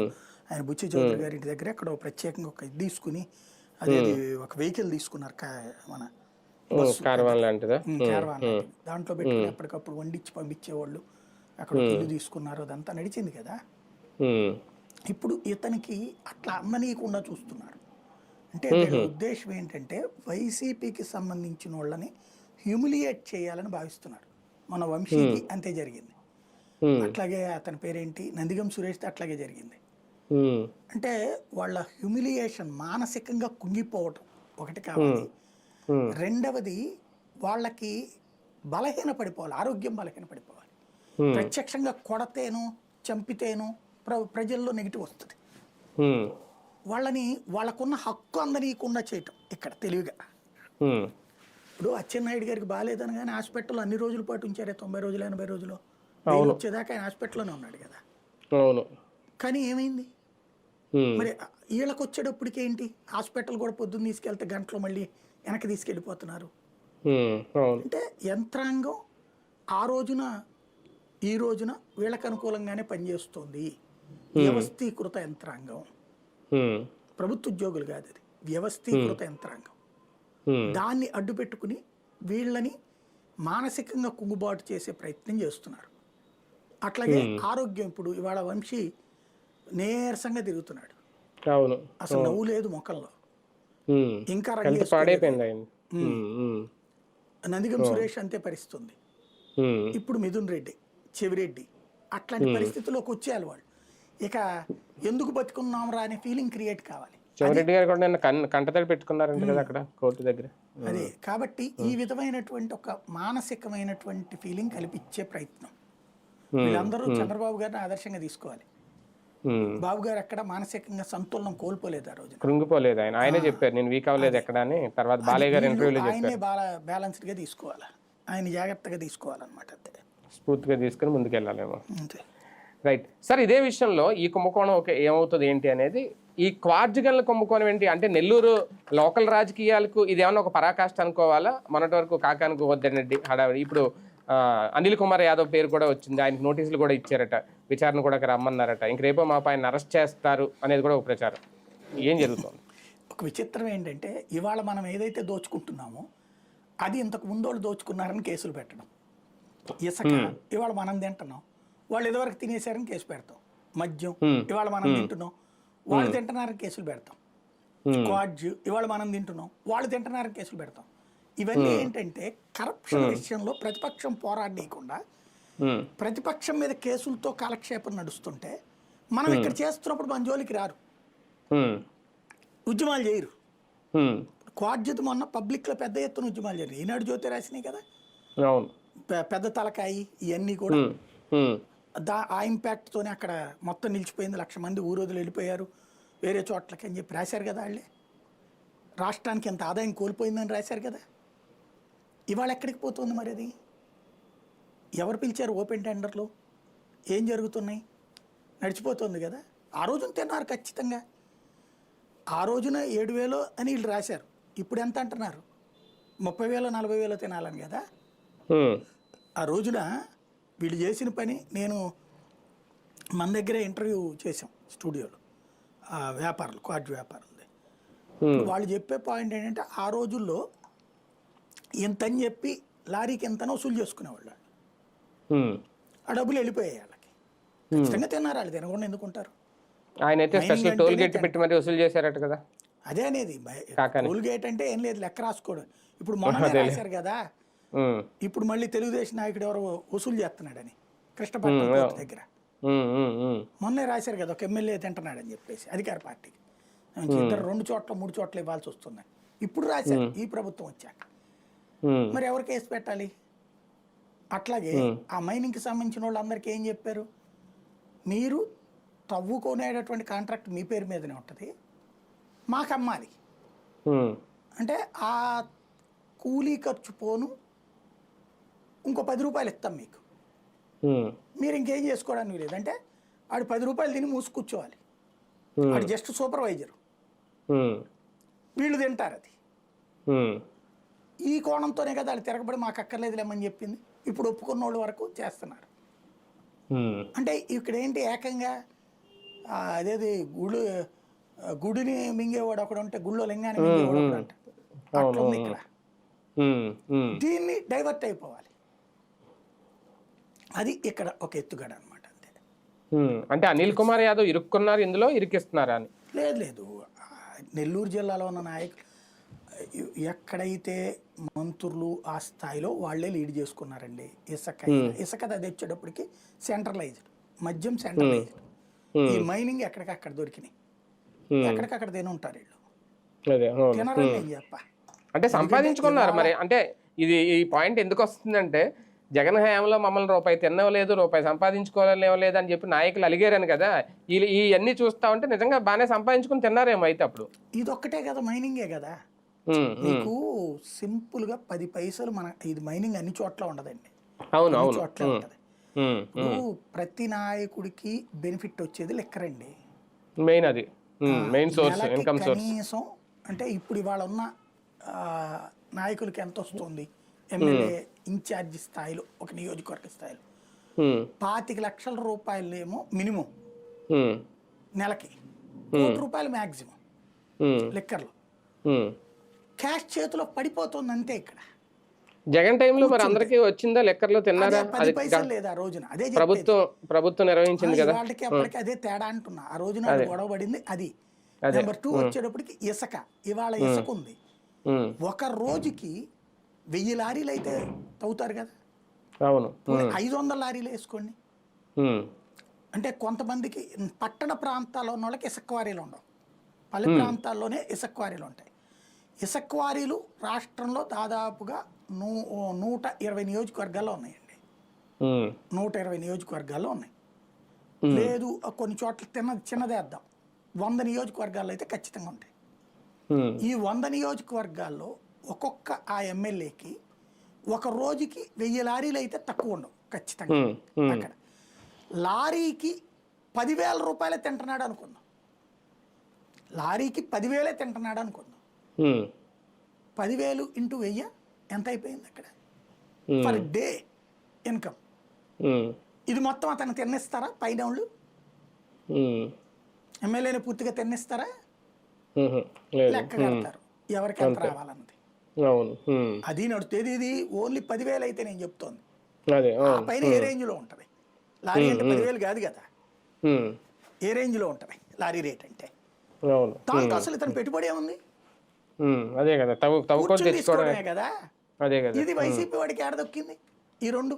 ఆయన బుచ్చి చౌదరి గారి ఇంటి దగ్గర అక్కడ ప్రత్యేకంగా ఒక ఇది తీసుకుని అది ఒక వెహికల్ తీసుకున్నారు, మన క్యారవాన్ దాంట్లో పెట్టుకుని ఎప్పటికప్పుడు వండించి పంపించేవాళ్ళు. అక్కడ ఇల్లు తీసుకున్నారు, అదంతా నడిచింది కదా. ఇప్పుడు ఇతనికి అట్లా అమ్మనీయకుండా చూస్తున్నారు. అంటే ఉద్దేశం ఏంటంటే వైసీపీకి సంబంధించిన వాళ్ళని హ్యూమిలియేట్ చేయాలని భావిస్తున్నారు. మన వంశీకి అంతే జరిగింది. అట్లాగే అతని పేరేంటి నందిగం సురేష్తో అట్లాగే జరిగింది. అంటే వాళ్ళ హ్యూమిలియేషన్, మానసికంగా కుంగిపోవటం ఒకటి కావాలి. రెండవది వాళ్ళకి బలహీన పడిపోవాలి, ఆరోగ్యం బలహీన పడిపోవాలి. ప్రత్యక్షంగా కొడతేను చంపితేను ప్రజల్లో నెగిటివ్ వస్తుంది. వాళ్ళని వాళ్ళకున్న హక్కు అందనీయకుండా చేయటం ఇక్కడ తెలివిగా. ఇప్పుడు అచ్చెన్నాయుడు గారికి బాగాలేదని కానీ హాస్పిటల్లో అన్ని రోజుల పాటు ఉంచారే, 90 రోజులు 80 రోజులు వచ్చేదాకా ఆయన హాస్పిటల్లోనే ఉన్నాడు కదా. కానీ ఏమైంది మరి వీళ్ళకి వచ్చేటప్పటికి ఏంటి, హాస్పిటల్ కూడా పొద్దున్న తీసుకెళ్తే గంటలో మళ్ళీ వెనక్కి తీసుకెళ్ళిపోతున్నారు. అంటే యంత్రాంగం ఆ రోజున ఈ రోజున వీళ్ళకి అనుకూలంగానే పనిచేస్తుంది. వ్యవస్థీకృత యంత్రాంగం, ప్రభుత్వ ఉద్యోగులు కాదు, అది వ్యవస్థీకృత యంత్రాంగం. దాన్ని అడ్డు పెట్టుకుని వీళ్ళని మానసికంగా కుంగుబాటు చేసే ప్రయత్నం చేస్తున్నారు. అట్లాగే ఆరోగ్యం, ఇప్పుడు ఇవాళ వంశీ నీరసంగా తిరుగుతున్నాడు, అసలు నవ్వు లేదు ముఖంలో, ఇంకా నందిగం సురేష్ అంతే పరిస్థితుంది. ఇప్పుడు మిథున్ రెడ్డి, చెవిరెడ్డి అట్లాంటి పరిస్థితుల్లోకి వచ్చేయాలి వాళ్ళు. ఇక ఎందుకు బతుకున్నాం రా అనే ఫీలింగ్ క్రియేట్ కావాలి. చెవిరెడ్డి గారు కూడా కంటతడి పెట్టుకున్నారంట కదా అక్కడ కోర్టు దగ్గర. అదే కాబట్టి ఈ విధమైనటువంటి ఒక మానసికమైనటువంటి ఫీలింగ్ కల్పించే ప్రయత్నం వీళ్ళందరూ చంద్రబాబు గారిని ఆదర్శంగా తీసుకోవాలి. బాబు గారు ఎక్కడ మానసికంగా సంతులనం కోల్పోలేదు, ఆ రోజు కృంగిపోలేదు. ఆయనే చెప్పారు నేను వీక్ అవ్వలేదు ఎక్కడ అని. తర్వాత బాలయ్య గారు ఇంటర్వ్యూలో చెప్పారు ఆయనే బ్యాలెన్స్డ్ గా తీసుకోవాలి, ఆయన జాగ్రత్తగా తీసుకోవాలన్నమాట. అంతే, స్ఫూర్తిగా తీసుకుని ముందుకెళ్ళాలేమో. రైట్ సార్, ఇదే విషయంలో ఈ కుంభకోణం ఏమవుతుంది ఏంటి అనేది, ఈ క్వార్జ్ గన్ల కుంభకోణం ఏంటి అంటే నెల్లూరు లోకల్ రాజకీయాలకు ఇదేమన్నా ఒక పరాకాష్ట అనుకోవాలా? మొన్నటి వరకు కాకానికి వద్దనండి హడావిడి, ఇప్పుడు అనిల్ కుమార్ యాదవ్ పేరు కూడా వచ్చింది, ఆయనకు నోటీసులు కూడా ఇచ్చారట, విచారణ కూడా రమ్మన్నారట, ఇంక రేపో మా ఆయన అరెస్ట్ చేస్తారు అనేది కూడా ఒక ప్రచారం. ఏం జరుగుతుంది? ఒక విచిత్రం ఏంటంటే ఇవాళ మనం ఏదైతే దోచుకుంటున్నామో అది ఇంతకు ముందు వాళ్ళు దోచుకున్నారని కేసులు పెట్టడం. ఇసుక ఇవాళ మనం తింటున్నాం, వాళ్ళు ఇదివరకు తినేసారని కేసు పెడతాం. మద్యం ఇవాళ మనం తింటున్నాం, వాళ్ళు తింటున్నారని కేసులు పెడతాం. క్వాడ్జ్ ఇవాళ మనం తింటున్నాం, వాళ్ళు తింటున్నారని కేసులు పెడతాం. ఇవన్నీ ఏంటంటే కరప్షన్ విషయంలో ప్రతిపక్షం పోరాడనీయకుండా ప్రతిపక్షం మీద కేసులతో కాలక్షేపం నడుస్తుంటే మనం ఇక్కడ చేస్తున్నప్పుడు మన జోలికి రారు, ఉద్యమాలు చేయరు. క్వాడ్జ్ మొన్న పబ్లిక్ లో పెద్ద ఎత్తున ఉద్యమాలు చేయరు. ఈనాడు జ్యోతి రాసినాయి కదా, పెద్ద తలకాయి ఇవన్నీ కూడా ఆ ఇంపాక్ట్ తోనే అక్కడ మొత్తం నిలిచిపోయింది. 1,00,000 మంది ఊరోజులు వెళ్ళిపోయారు వేరే చోట్లకి అని చెప్పి రాశారు కదా వాళ్ళే. రాష్ట్రానికి ఎంత ఆదాయం కోల్పోయిందని రాశారు కదా. ఇవాళ ఎక్కడికి పోతుంది మరి? అది ఎవరు పిలిచారు ఓపెన్ టెండర్లు? ఏం జరుగుతున్నాయి? నడిచిపోతుంది కదా. ఆ రోజున తిన్నారు ఖచ్చితంగా, ఆ రోజున 7,000 అని వీళ్ళు రాశారు. ఇప్పుడు ఎంత అంటున్నారు? 30,000 40,000 తినాలని కదా. ఆ రోజున వీళ్ళు చేసిన పని, నేను మన దగ్గరే ఇంటర్వ్యూ చేసాం స్టూడియోలో, వ్యాపారులు, క్వాడ్జ్ వ్యాపారులు. వాళ్ళు చెప్పే పాయింట్ ఏంటంటే ఆ రోజుల్లో ఇంతని చెప్పి లారీకి ఎంతనో వసూలు చేసుకునేవాళ్ళు. ఆ డబ్బులు వెళ్ళిపోయాయి వాళ్ళకి, ఖచ్చితంగా తిన్నారు. వాళ్ళు తినకుండా ఎందుకుంటారు? అదే అనేది టోల్ గేట్ అంటే ఏం లేదు, లెక్క రాసుకోవడం. ఇప్పుడు మొన్న రాశారు కదా, ఇప్పుడు మళ్ళీ తెలుగుదేశం నాయకుడు ఎవరు వసూలు చేస్తున్నాడని కృష్ణపట్నం కోర్టు దగ్గర మొన్నే రాశారు కదా, ఒక ఎమ్మెల్యే తింటున్నాడని చెప్పేసి అధికార పార్టీకి. ఇద్దరు 2 చోట్ల 3 చోట్ల ఇవ్వాల్సి వస్తుంది. ఇప్పుడు రాశారు ఈ ప్రభుత్వం వచ్చాక. మరి ఎవరు కేసు పెట్టాలి? అట్లాగే ఆ మైనింగ్కి సంబంధించిన వాళ్ళందరికీ ఏం చెప్పారు? మీరు తవ్వుకునేటటువంటి కాంట్రాక్ట్ మీ పేరు మీదనే ఉంటుంది, మాకు అమ్మాలి అంటే ఆ కూలీ ఖర్చు పోను ఇంకో 10 రూపాయలు ఇస్తాం మీకు, మీరు ఇంకేం చేసుకోవడానికి లేదంటే ఆడు 10 రూపాయలు తిని మూసుకూర్చోవాలి. ఆడు జస్ట్ సూపర్వైజరు, వీళ్ళు తింటారు. అది ఈ కోణంతోనే కదా వాళ్ళు తిరగబడి మాకు అక్కర్లేదులేమని చెప్పింది. ఇప్పుడు ఒప్పుకున్న వాళ్ళు వరకు చేస్తున్నారు. అంటే ఇక్కడ ఏంటి, ఏకంగా అదేది గుడిని మింగేవాడు ఒకడు ఉంటే గుళ్ళో లింగాన్ని మింగేవాడు ఒకడు అంట, అట్లా ఉంది ఇక్కడ. దీన్ని డైవర్ట్ అయిపోవాలి, అది ఇక్కడ ఒక ఎత్తుగడ అనమాట. అంతే. అంటే అనిల్ కుమార్ యాదవ్ ఇరుక్కున్నారు ఇందులో, ఇరికిస్తున్నారా అని? లేదు, నెల్లూరు జిల్లాలో ఉన్న నాయకులు ఎక్కడైతే మంత్రులు ఆ స్థాయిలో వాళ్ళే లీడ్ చేసుకున్నారండి. ఇసుక తెచ్చేటప్పటికి సెంట్రలైజ్డ్, మద్యం సెంట్రలైజ్డ్. ఈ మైనింగ్ ఎక్కడికక్కడ దొరికినాయి, ఎక్కడికక్కడ తిని ఉంటారు వీళ్ళు, అదే అవును. తినరని నేను చెప్పా. అంటే సంపాదించుకున్నారు మరి. అంటే ఇది ఈ పాయింట్ ఎందుకు వస్తుందంటే, జగన్ హయాంలో మమ్మల్ని రూపాయి తినలేదు, రూపాయి సంపాదించుకోలేవలేదు అని చెప్పి నాయకులు అలిగారని కదా. ఇవన్నీ చూస్తా ఉంటే నిజంగా బాగానే సంపాదించుకుని తిన్నారేమో అయితే అప్పుడు. ఇదొక్కటే కదా, మైనింగే కదా. మీకు సింపుల్ గా 10 పైసలు మన ఇది మైనింగ్ అన్ని చోట్ల ఉండదండి, అవును అన్ని అవును. చోట్ల ఉంటది. ఇప్పుడు ప్రతి నాయకుడికి బెనిఫిట్ వచ్చేది లెక్కరండి, మెయిన్ అది మెయిన్ సోర్స్, నెలకి ఇన్కమ్ సోర్స్. కనీసం అంటే ఇప్పుడు ఇవాళ ఉన్న నాయకులకి ఎంత వస్తుంది, ఎమ్మెల్యే ఇన్ఛార్జి స్థాయిలో ఒక నియోజకవర్గ స్థాయిలో 25 లక్షల రూపాయలేమో మినిమం నెలకి, ₹1 మ్యాక్సిమం లెక్కర్లో. క్యాష్ చేతిలో పడిపోతుంది అంతే. ఇక్కడ జగన్ టైంలో మరి అందరికీ వచ్చిందా లెక్కర్లో, తిన్నారా? 10 పైసలు లేదా ఆ రోజున, అదే ప్రభుత్వం నిర్వహించింది కదా. వాళ్ళకి అప్పటికి అదే తేడా అంటున్నా. ఆ రోజున అది గొడవ పడింది అది. నెంబర్ 2 వచ్చేటప్పటికి ఇసుక, ఇవాళ ఇసుక ఉంది, ఒక రోజుకి 1000 లారీలు అయితే తవ్వుతారు కదా. అవును. 500 లారీలు వేసుకోండి. అంటే కొంతమందికి పట్టణ ప్రాంతాల్లో ఉన్న వాళ్ళకి ఇసుక క్వారీలు ఉండవు, పల్లె ప్రాంతాల్లోనే ఇసుక క్వారీలు ఉంటాయి. ఇసుక క్వారీలు రాష్ట్రంలో దాదాపుగా 120 నియోజకవర్గాల్లో ఉన్నాయండి, 120 నియోజకవర్గాల్లో ఉన్నాయి. లేదు కొన్ని చోట్ల చిన్నదేద్దాం, 100 నియోజకవర్గాల్లో అయితే ఖచ్చితంగా ఉంటాయి. ఈ 100 నియోజకవర్గాల్లో ఒక్కొక్క ఆ ఎమ్మెల్యేకి ఒక రోజుకి 1000 లారీలు అయితే తక్కువ ఉండవు ఖచ్చితంగా. అక్కడ లారీకి 10,000 రూపాయలే తింటున్నాడు అనుకుందాం, లారీకి 10,000 తింటున్నాడు అనుకుందాం. 10,000 ఇంటూ 1000 ఎంత అయిపోయింది అక్కడ పర్ డే ఇన్కమ్. ఇది మొత్తం అతను తిన్నిస్తారా? పైన వాళ్ళు ఎమ్మెల్యేని పూర్తిగా తిన్నిస్తారా? లెక్క కడతారు ఎవరికి ఎంత రావాలన్నది, అది నడుస్తుంది. ఇది ఓన్లీ 10,000 అయితే నేను చెప్తోంది, ఆ పైన ఏ రేంజ్ లో ఉంటది లారీ అంటే 10,000 కాదు కదా, ఏ రేంజ్ లో ఉంటది లారీ రేట్ అంటే. దాంట్లో అసలు ఇతను పెట్టుబడి ఏముంది? అదే కదా, తీసుకోవడమే కదా. ఇది వైసీపీ వాడికి ఏడ దొక్కింది ఈ రెండు.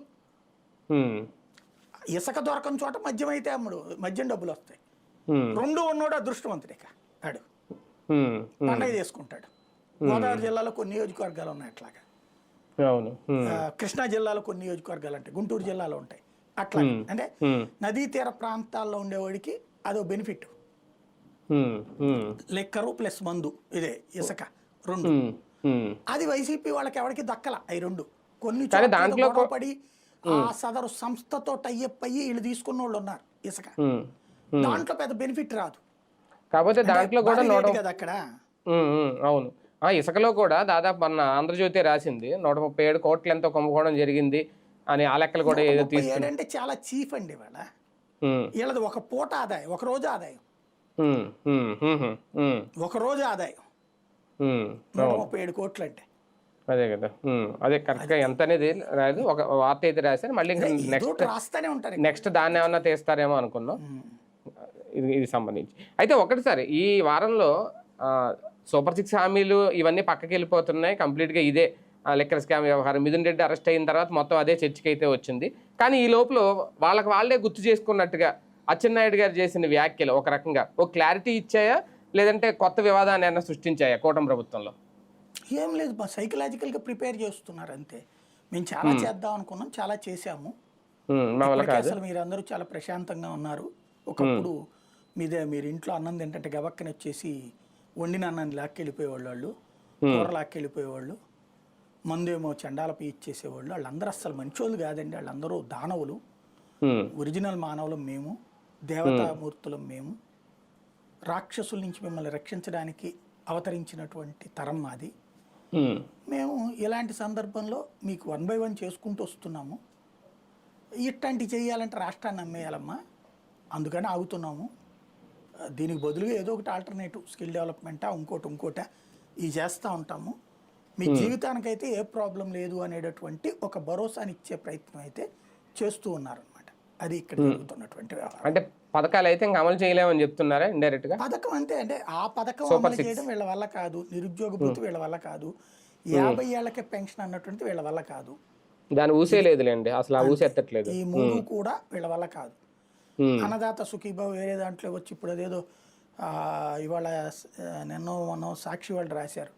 ఇసుక దొరకని చోట మద్యం అయితే అమ్ముడు, మద్యం డబ్బులు వస్తాయి. రెండు ఉన్నోడు అదృష్టవంతుడే ఆడు, పండగ చేసుకుంటాడు. గోదావరి జిల్లాలో కొన్ని నియోజకవర్గాలు ఉన్నాయి అట్లాగా, కృష్ణా జిల్లాలో కొన్ని నియోజకవర్గాలు ఉంటాయి, గుంటూరు జిల్లాలో ఉంటాయి అట్లా. అంటే నదీ తీర ప్రాంతాల్లో ఉండేవాడికి అదో బెనిఫిట్, లెక్కరు ప్లస్ మందు, ఇదే ఇసుక రెండు. అది వైసీపీ వాళ్ళకి ఎవరికి దక్కల ఈ రెండు. కొన్ని చోట్ల పడి ఆ సదరు సంస్థతో టైఅప్ అయ్యి వీళ్ళు తీసుకున్న వాళ్ళు ఉన్నారు ఇసుక, దాంట్లో పెద్ద బెనిఫిట్ రాదు. కాకపోతే దాంట్లో కూడా కదా అక్కడ. అవును, ఆ ఇసుకలో కూడా దాదాపు మన ఆంధ్రజ్యోతి రాసింది 137 కోట్లు ఎంతో కుంభకోణం జరిగింది అని. ఆ లెక్కలు కూడా ఏదో అంటే చాలా చీఫ్ అండి వాళ్ళ, వీళ్ళది ఒక పూట ఆదాయం, ఒక రోజు ఆదాయం, ఒక రోజు ఆదాయం 137 కోట్లు అంటే. అదే కదా, అదే కరెక్ట్ గా ఎంత అనేది రాదు, ఒక వార్త అయితే రాశారు. మళ్ళీ రాస్తూనే ఉంటారు, నెక్స్ట్ దాన్ని ఏమన్నా తీస్తారేమో అనుకున్నాం. ఇది సంబంధించి అయితే ఒకటిసారి ఈ వారంలో సూపర్ 6 హామీలు ఇవన్నీ పక్కకి వెళ్ళిపోతున్నాయి కంప్లీట్గా. ఇదే లెక్కర్ స్కామ్ వ్యవహారం, మిథున్ రెడ్డి అరెస్ట్ అయిన తర్వాత మొత్తం అదే చర్చకి అయితే వచ్చింది. కానీ ఈ లోపల వాళ్ళే గుర్తు చేసుకున్నట్టుగా అచ్చెన్నాయుడు గారు చేసిన వ్యాఖ్యలు ఒక రకంగా ఒక క్లారిటీ ఇచ్చాయా, లేదంటే కొత్త వివాదాన్ని ఏమైనా సృష్టించాయా కూటమి ప్రభుత్వంలో? ఏం లేదు, సైకలాజికల్గా ప్రిపేర్ చేస్తున్నారు అంతే. మేము చాలా చేద్దాం అనుకున్నాం, చాలా చేశాము. అసలు మీరందరూ చాలా ప్రశాంతంగా ఉన్నారు. ఒకప్పుడు మీరు ఇంట్లో అన్నం తింటే గబక్కని వచ్చేసి వండిన అన్నాన్ని లాక్కెళ్ళిపోయేవాళ్ళు, వాళ్ళు కూర లాక్కెళ్ళిపోయేవాళ్ళు, మందేమో చండాలపై ఇచ్చేసేవాళ్ళు. వాళ్ళందరూ అస్సలు మంచోళ్ళు కాదండి, వాళ్ళందరూ దానవులు. ఒరిజినల్ మానవులం మేము, దేవతామూర్తులం మేము, రాక్షసుల నుంచి మిమ్మల్ని రక్షించడానికి అవతరించినటువంటి తరం మాది. మేము ఇలాంటి సందర్భంలో మీకు 1 by 1 చేసుకుంటూ వస్తున్నాము. ఇట్లాంటివి చేయాలంటే రాష్ట్రాన్ని అమ్మేయాలమ్మా, అందుకని ఆగుతున్నాము. దీనికి బదులుగా ఏదో ఒకటి ఆల్టర్నేటివ్ స్కిల్ డెవలప్మెంటా ఇంకోటా ఇవి చేస్తూ ఉంటాము. మీ జీవితానికైతే ఏ ప్రాబ్లం లేదు అనేటటువంటి ఒక భరోసాని ఇచ్చే ప్రయత్నం అయితే చేస్తూ ఉన్నారనమాట. అది ఇక్కడ జరుగుతున్నటువంటి వ్యవహారం. అంటే పథకాలు అయితే ఇంకా అమలు చేయలేమని చెప్తున్నారా ఇండైరెక్ట్ గా? పథకం అంతే, అంటే ఆ పథకం అమలు చేయడం వీళ్ళ వల్ల కాదు, నిరుద్యోగ భృతి వీళ్ళ వల్ల కాదు, 50 ఏళ్లకే పెన్షన్ అన్నటువంటి వీళ్ళ వల్ల కాదు, దాని ఊసే లేదులేండి, అసలు ఆ ఊసే ఎత్తట్లేదు. ఈ 3 కూడా వీళ్ళ వల్ల కాదు. అన్నదాత సుఖీభావ వేరే దాంట్లో వచ్చి ఇప్పుడు అదేదో ఇవాళ మొన్న సాక్షి వాళ్ళు రాశారు,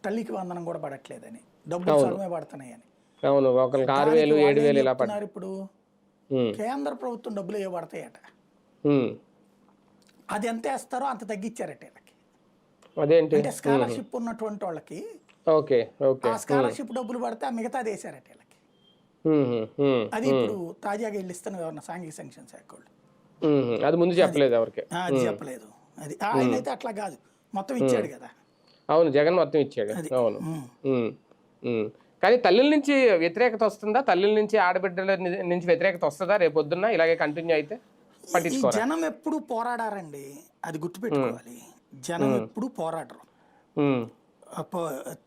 తల్లికి వందనం కూడా పడట్లేదని, డబ్బులు సగమే పడుతున్నాయని. ఇప్పుడు కేంద్ర ప్రభుత్వం డబ్బులు ఏ పడతాయట, అది ఎంత వేస్తారో అంత తగ్గించారట వీళ్ళకి. అంటే స్కాలర్షిప్ ఉన్నటువంటి వాళ్ళకి ఆ స్కాలర్షిప్ డబ్బులు పడితే ఆ మిగతా వేసారట వీళ్ళకి. అది ఇప్పుడు తాజాగా వీళ్ళు ఇస్తున్న సాంఘిక సంక్షేమ శాఖ వాళ్ళు. అది ముందు చెప్పలేదు ఎవరికి, అది చెప్పలేదు. అది ఆయన అయితే అట్లా కాదు, మొత్తం ఇచ్చాడు కదా. అవును, జగన్ మొత్తం ఇచ్చాడు. అవును. కానీ తల్లుల నుంచి వ్యతిరేకత వస్తుందా? తల్లుల నుంచి ఆడబిడ్డల నుంచి వ్యతిరేకత వస్తుందా రేపొద్దున్న ఇలాగే కంటిన్యూ అయితే? పట్టించుకోవాలి. జనం ఎప్పుడు పోరాడారండి, అది గుర్తుపెట్టుకోవాలి. జనం ఎప్పుడు పోరాడరు,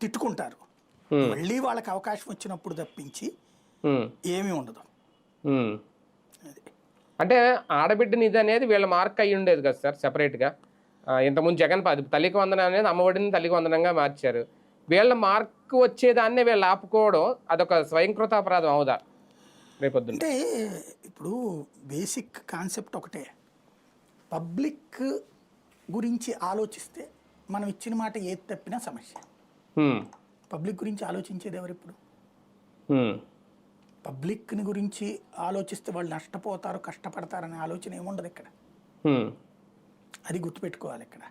తిట్టుకుంటారు. మళ్ళీ వాళ్ళకి అవకాశం వచ్చినప్పుడు తప్పించి ఏమీ ఉండదు. అంటే ఆడబిడ్డని ఇది అనేది వీళ్ళ మార్క్ అయ్యి ఉండేది కదా సార్ సెపరేట్గా. ఇంతకుముందు జగన్ తల్లికి వందనం అనేది అమ్మఒడిని తల్లికి వందనంగా మార్చారు. వీళ్ళ మార్క్ వచ్చేదాన్నే వీళ్ళు ఆపుకోవడం అదొక స్వయంకృత అపరాధం అవుదా రేపొద్దున? అంటే ఇప్పుడు బేసిక్ కాన్సెప్ట్ ఒకటే, పబ్లిక్ గురించి ఆలోచిస్తే మనం ఇచ్చిన మాట ఏది తప్పినా సమస్య. పబ్లిక్ గురించి ఆలోచించేది ఎవరు? ఇప్పుడు పబ్లిక్ని గురించి ఆలోచిస్తే వాళ్ళు నష్టపోతారు, కష్టపడతారనే ఆలోచన ఏముండదు ఇక్కడ. అది గుర్తుపెట్టుకోవాలి. ఇక్కడ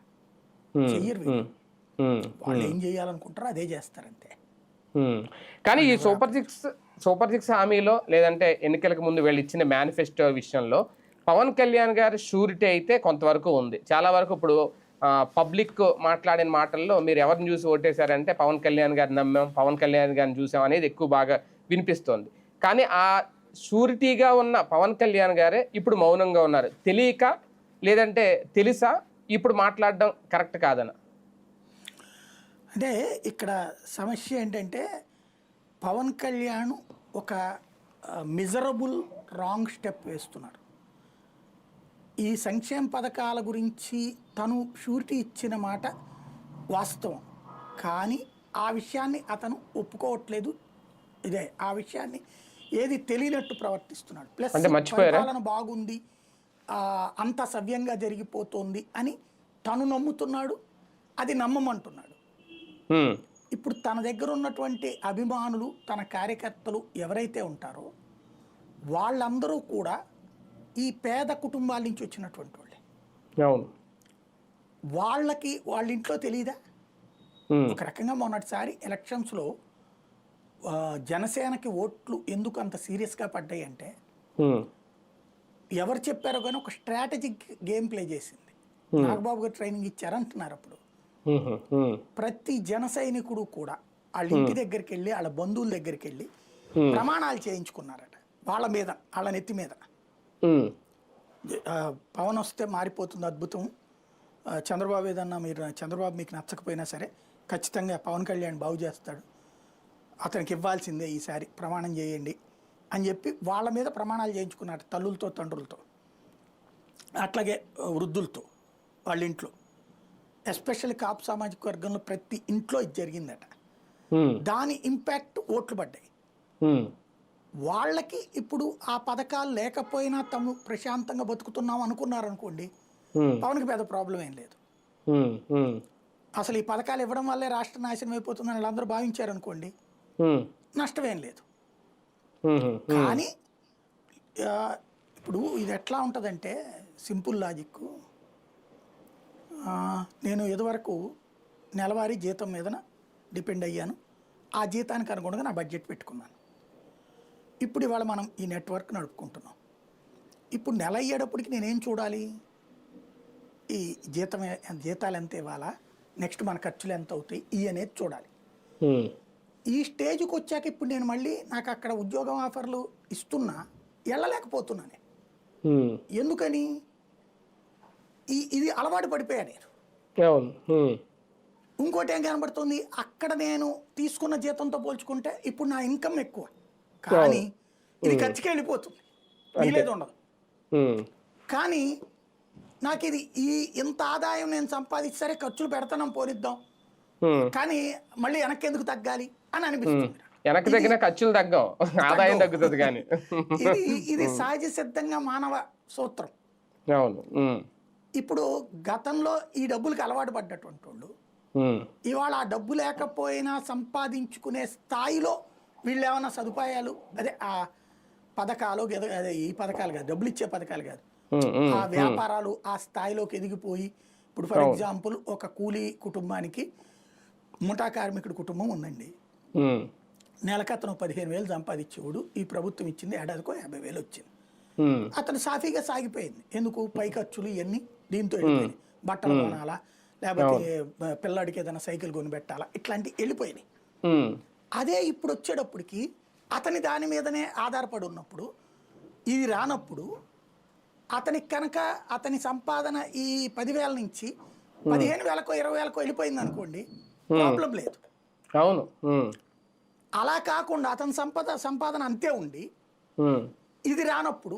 చెయ్యరు, వాళ్ళు ఏం చేయాలనుకుంటారో అదే చేస్తారంతే. కానీ ఈ సూపర్ సిక్స్ హామీలో లేదంటే ఎన్నికలకు ముందు వీళ్ళు ఇచ్చిన మేనిఫెస్టో విషయంలో పవన్ కళ్యాణ్ గారి షూరిటీ అయితే కొంతవరకు ఉంది. చాలా వరకు ఇప్పుడు పబ్లిక్ మాట్లాడిన మాటల్లో మీరు ఎవరిని చూసి ఓటేశారంటే పవన్ కళ్యాణ్ గారిని నమ్మాం, పవన్ కళ్యాణ్ గారిని చూసాం అనేది ఎక్కువ బాగా వినిపిస్తోంది. కానీ ఆ షూరిటీగా ఉన్న పవన్ కళ్యాణ్ గారే ఇప్పుడు మౌనంగా ఉన్నారు. తెలియక లేదంటే తెలుసా ఇప్పుడు మాట్లాడడం కరెక్ట్ కాదనా? అంటే ఇక్కడ సమస్య ఏంటంటే పవన్ కళ్యాణ్ ఒక మిజరబుల్ రాంగ్ స్టెప్ వేస్తున్నారు. ఈ సంక్షేమ పథకాల గురించి తను షూరిటీ ఇచ్చిన మాట వాస్తవం, కానీ ఆ విషయాన్ని అతను ఒప్పుకోవట్లేదు. ఇదే ఆ విషయాన్ని ఏది తెలియనట్టు ప్రవర్తిస్తున్నాడు. ప్లస్ పరిపాలన బాగుంది, అంత సవ్యంగా జరిగిపోతుంది అని తను నమ్ముతున్నాడు, అది నమ్మమంటున్నాడు. ఇప్పుడు తన దగ్గర ఉన్నటువంటి అభిమానులు, తన కార్యకర్తలు ఎవరైతే ఉంటారో వాళ్ళందరూ కూడా ఈ పేద కుటుంబాల నుంచి వచ్చినటువంటి వాళ్ళే. వాళ్ళకి వాళ్ళ ఇంట్లో తెలియదా? ఒక రకంగా మొన్నటిసారి ఎలక్షన్స్లో జనసేనకి ఓట్లు ఎందుకు అంత సీరియస్గా పడ్డాయి అంటే ఎవరు చెప్పారో కానీ ఒక స్ట్రాటజిక్ గేమ్ ప్లే చేసింది. నాగబాబు గారు ట్రైనింగ్ ఇచ్చారంటున్నారు. అప్పుడు ప్రతి జన సైనికుడు కూడా వాళ్ళ ఇంటి దగ్గరికి వెళ్ళి, వాళ్ళ బంధువుల దగ్గరికి వెళ్ళి ప్రమాణాలు చేయించుకున్నారట వాళ్ళ మీద, వాళ్ళ నెత్తి మీద. పవన్ వస్తే మారిపోతుంది, అద్భుతం, చంద్రబాబు ఏదన్నా చంద్రబాబు మీకు నచ్చకపోయినా సరే ఖచ్చితంగా పవన్ కళ్యాణ్ బాగు చేస్తాడు, అతనికి ఇవ్వాల్సిందే ఈసారి, ప్రమాణం చేయండి అని చెప్పి వాళ్ళ మీద ప్రమాణాలు చేయించుకున్నారు, తల్లులతో తండ్రులతో, అట్లాగే వృద్ధులతో వాళ్ళ ఇంట్లో. ఎస్పెషల్లీ కాపు సామాజిక వర్గంలో ప్రతి ఇంట్లో ఇది జరిగిందట. దాని ఇంపాక్ట్ ఓట్లు పడ్డాయి వాళ్ళకి. ఇప్పుడు ఆ పథకాలు లేకపోయినా తాము ప్రశాంతంగా బతుకుతున్నాం అనుకున్నారు అనుకోండి, పవన్కి పెద్ద ప్రాబ్లం ఏం లేదు. అసలు ఈ పథకాలు ఇవ్వడం వల్లే రాష్ట్ర నాశనం అయిపోతుందని వాళ్ళందరూ భావించారు అనుకోండి, నష్టమేం లేదు. కానీ ఇప్పుడు ఇది ఎట్లా ఉంటుందంటే సింపుల్ లాజిక్. నేను ఇదివరకు నెలవారీ జీతం మీద డిపెండ్ అయ్యాను, ఆ జీతానికి అనుగుణంగా నా బడ్జెట్ పెట్టుకున్నాను. ఇప్పుడు ఇవాళ మనం ఈ నెట్వర్క్ నడుపుకుంటున్నాం. ఇప్పుడు నెల అయ్యేటప్పటికి నేనేం చూడాలి? ఈ జీతాలు ఎంత ఇవ్వాలా, నెక్స్ట్ మన ఖర్చులు ఎంత అవుతాయి, ఇవి అనేది చూడాలి. ఈ స్టేజ్కి వచ్చాక ఇప్పుడు నేను మళ్ళీ నాకు అక్కడ ఉద్యోగం ఆఫర్లు ఇస్తున్నా వెళ్ళలేకపోతున్నాను. ఎందుకని? ఇది అలవాటు పడిపోయా నేను. ఇంకోటి ఏం కనబడుతుంది, అక్కడ నేను తీసుకున్న జీతంతో పోల్చుకుంటే ఇప్పుడు నా ఇన్కమ్ ఎక్కువ, కానీ ఇది ఖర్చుకి వెళ్ళిపోతుంది, వీలేదు ఉండదు. కానీ నాకు ఇది ఇంత ఆదాయం నేను సంపాదించి సరే ఖర్చులు పెడతాం పోనిద్దాం, కానీ మళ్ళీ వెనక్కి ఎందుకు తగ్గాలి అని అనిపిస్తుంది. వెనక్కి తగ్గిన ఖర్చులు తగ్గం, ఆదాయం తగ్గుతుంది కానీ. ఇది సహజ సిద్ధంగా మానవ సూత్రం. అవును. ఇప్పుడు గతంలో ఈ డబ్బులకి అలవాటు పడ్డటువంటి వాళ్ళు ఇవాళ ఆ డబ్బు లేకపోయినా సంపాదించుకునే స్థాయిలో వీళ్ళు ఏమైనా సదుపాయాలు, అదే ఆ పథకాలు, అదే ఈ పథకాలు కాదు, డబ్బులు ఇచ్చే పథకాలు కాదు, ఆ వ్యాపారాలు ఆ స్థాయిలోకి ఎదిగిపోయి, ఇప్పుడు ఫర్ ఎగ్జాంపుల్ ఒక కూలీ కుటుంబానికి ముఠా కార్మికుడి కుటుంబం ఉందండి, నెలకతను 15,000 సంపాదించేవాడు, ఈ ప్రభుత్వం ఇచ్చింది ఏడాదికో 50,000 వచ్చింది. అతను సాఫీగా సాగిపోయింది. ఎందుకు? పై ఖర్చులు ఇవన్నీ దీంతో వెళ్ళిపోయింది. బట్టలు కొనాలా, లేకపోతే పిల్లాడికి ఏదైనా సైకిల్ కొనిపెట్టాలా, ఇట్లాంటివి వెళ్ళిపోయినాయి. అదే ఇప్పుడు వచ్చేటప్పటికి అతని దాని మీదనే ఆధారపడి ఉన్నప్పుడు, ఇది రానప్పుడు అతనికి కనుక అతని సంపాదన ఈ 10,000 నుంచి 15,000కో 20,000కో వెళ్ళిపోయింది అనుకోండి, ప్రాబ్లం లేదు. అవును. అలా కాకుండా అతని సంపాదన అంతే ఉండి ఇది రానప్పుడు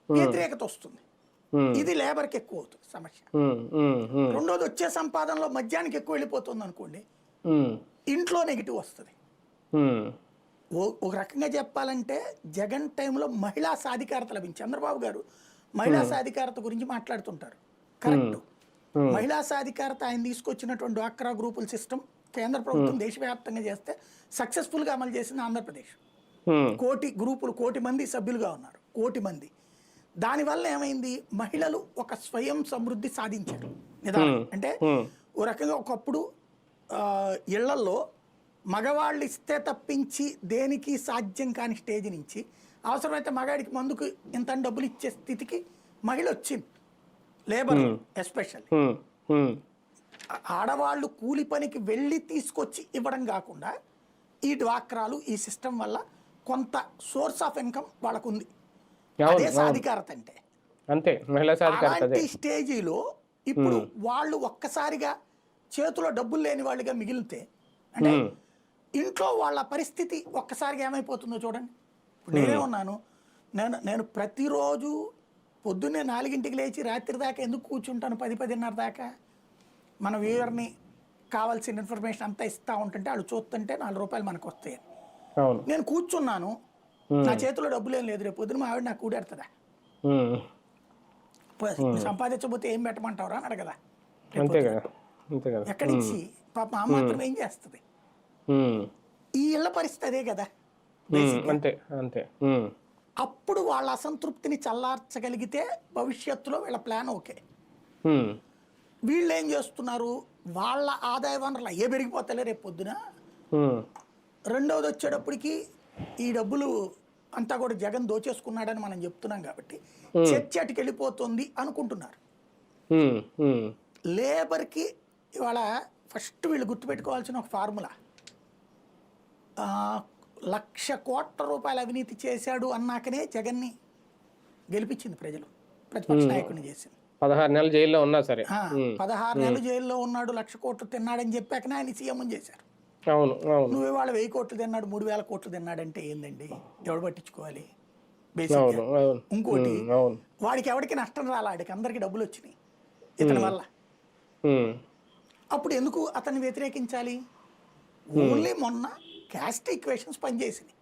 వ్యతిరేకత వస్తుంది. ఇది లేబర్కి ఎక్కువ అవుతుంది సమస్య. రెండోది, వచ్చే సంపాదనలో మద్యానికి ఎక్కువ వెళ్ళిపోతుంది అనుకోండి, ఇంట్లో నెగిటివ్ వస్తుంది. ఒక రకంగా చెప్పాలంటే జగన్ టైంలో మహిళా సాధికారత లభించింది. చంద్రబాబు గారు మహిళా సాధికారత గురించి మాట్లాడుతుంటారు, కరెక్ట్. మహిళా సాధికారత ఆయన తీసుకొచ్చినటువంటి డ్వాక్రా గ్రూపుల సిస్టమ్ కేంద్ర ప్రభుత్వం దేశవ్యాప్తంగా చేస్తే సక్సెస్ఫుల్గా అమలు చేసింది ఆంధ్రప్రదేశ్. 1,000,000 గ్రూపులు, 1,000,000 మంది సభ్యులుగా ఉన్నారు, 1,000,000 మంది. దానివల్ల ఏమైంది? మహిళలు ఒక స్వయం సమృద్ధి సాధించారు. నిదానం అంటే ఓ రకంగా ఒకప్పుడు ఇళ్లలో మగవాళ్ళు ఇస్తే తప్పించి దేనికి సాధ్యం కాని స్టేజ్ నుంచి అవసరమైతే మగాడికి మందుకు ఇంత డబ్బులు ఇచ్చే స్థితికి మహిళ వచ్చింది. లేబర్ ఎస్పెషల్లీ ఆడవాళ్ళు కూలి పనికి వెళ్ళి తీసుకొచ్చి ఇవ్వడం కాకుండా ఈ డ్వాక్రాలు, ఈ సిస్టమ్ వల్ల కొంత సోర్స్ ఆఫ్ ఇన్కమ్ వాళ్ళకు ఉంది. అదే సాధికారత అంటే. అంతే, మహిళా సాధికారత. అలాంటి స్టేజీలో ఇప్పుడు వాళ్ళు ఒక్కసారిగా చేతిలో డబ్బులు లేని వాళ్ళుగా మిగిలితే, అంటే ఇంట్లో వాళ్ళ పరిస్థితి ఒక్కసారిగా ఏమైపోతుందో చూడండి. ఇప్పుడు నేనే ఉన్నాను, నేను ప్రతిరోజు పొద్దున్నే 4ంటికి లేచి రాత్రి దాకా ఎందుకు కూర్చుంటాను 10-10:30 దాకా? మన వ్యూవర్ని కావాల్సిన ఇన్ఫర్మేషన్ అంతా ఇస్తూ ఉంటుంటే వాళ్ళు చూస్తుంటే 4 రూపాయలు మనకు వస్తాయి. నేను కూర్చున్నాను, నా చేతిలో డబ్బులు ఏం లేదు, రేపు పొద్దున మా ఆవిడ నాకు కూడెడుతుందా? సంపాదించబోతే ఏం పెట్టమంటావురా అని అడగదా? ఎక్కడి నుంచి? పాప మా మాత్రం ఏం చేస్తుంది? ఈ ఇళ్ల పరిస్థితి అదే కదా. అప్పుడు వాళ్ళ అసంతృప్తిని చల్లార్చగలిగితే భవిష్యత్తులో వీళ్ళ ప్లాన్ ఓకే. వీళ్ళు ఏం చేస్తున్నారు? వాళ్ళ ఆదాయ వనరులు అయ్యే పెరిగిపోతలే రేపు పొద్దున. రెండవది వచ్చేటప్పటికి ఈ డబ్బులు అంతా కూడా జగన్ దోచేసుకున్నాడని మనం చెప్తున్నాం కాబట్టి చర్చ అటుకి వెళ్ళిపోతుంది అనుకుంటున్నారు. లేబర్కి ఇవాళ ఫస్ట్ వీళ్ళు గుర్తుపెట్టుకోవాల్సిన ఒక ఫార్ములా, 1,00,000 కోట్ల రూపాయల అవినీతి చేశాడు అన్నాకనే జగన్ని గెలిపించింది ప్రజలు, ప్రతిపక్ష నాయకుడిని చేసింది. 16 నెలలు జైల్లో ఉన్నా సరే, 16 నెలలు జైల్లో ఉన్నాడు, 1,00,000 కోట్లు తిన్నాడని చెప్పాకనే ఆయన సీఎం చేశారు. నువ్వు ఇవాళ 1,000 కోట్లు తిన్నాడు, 3,000 కోట్లు తిన్నాడంటే ఏందండి? ఎవడు పట్టించుకోవాలి? బేసిక్. ఇంకోటి, వాడికి ఎవరికి నష్టం రాలాడికి, అందరికి డబ్బులు వచ్చినాయి ఇతని వల్ల. అప్పుడు ఎందుకు అతన్ని వ్యతిరేకించాలి? ఓన్లీ మొన్న క్యాస్ట్ ఈక్వేషన్స్ పనిచేసింది.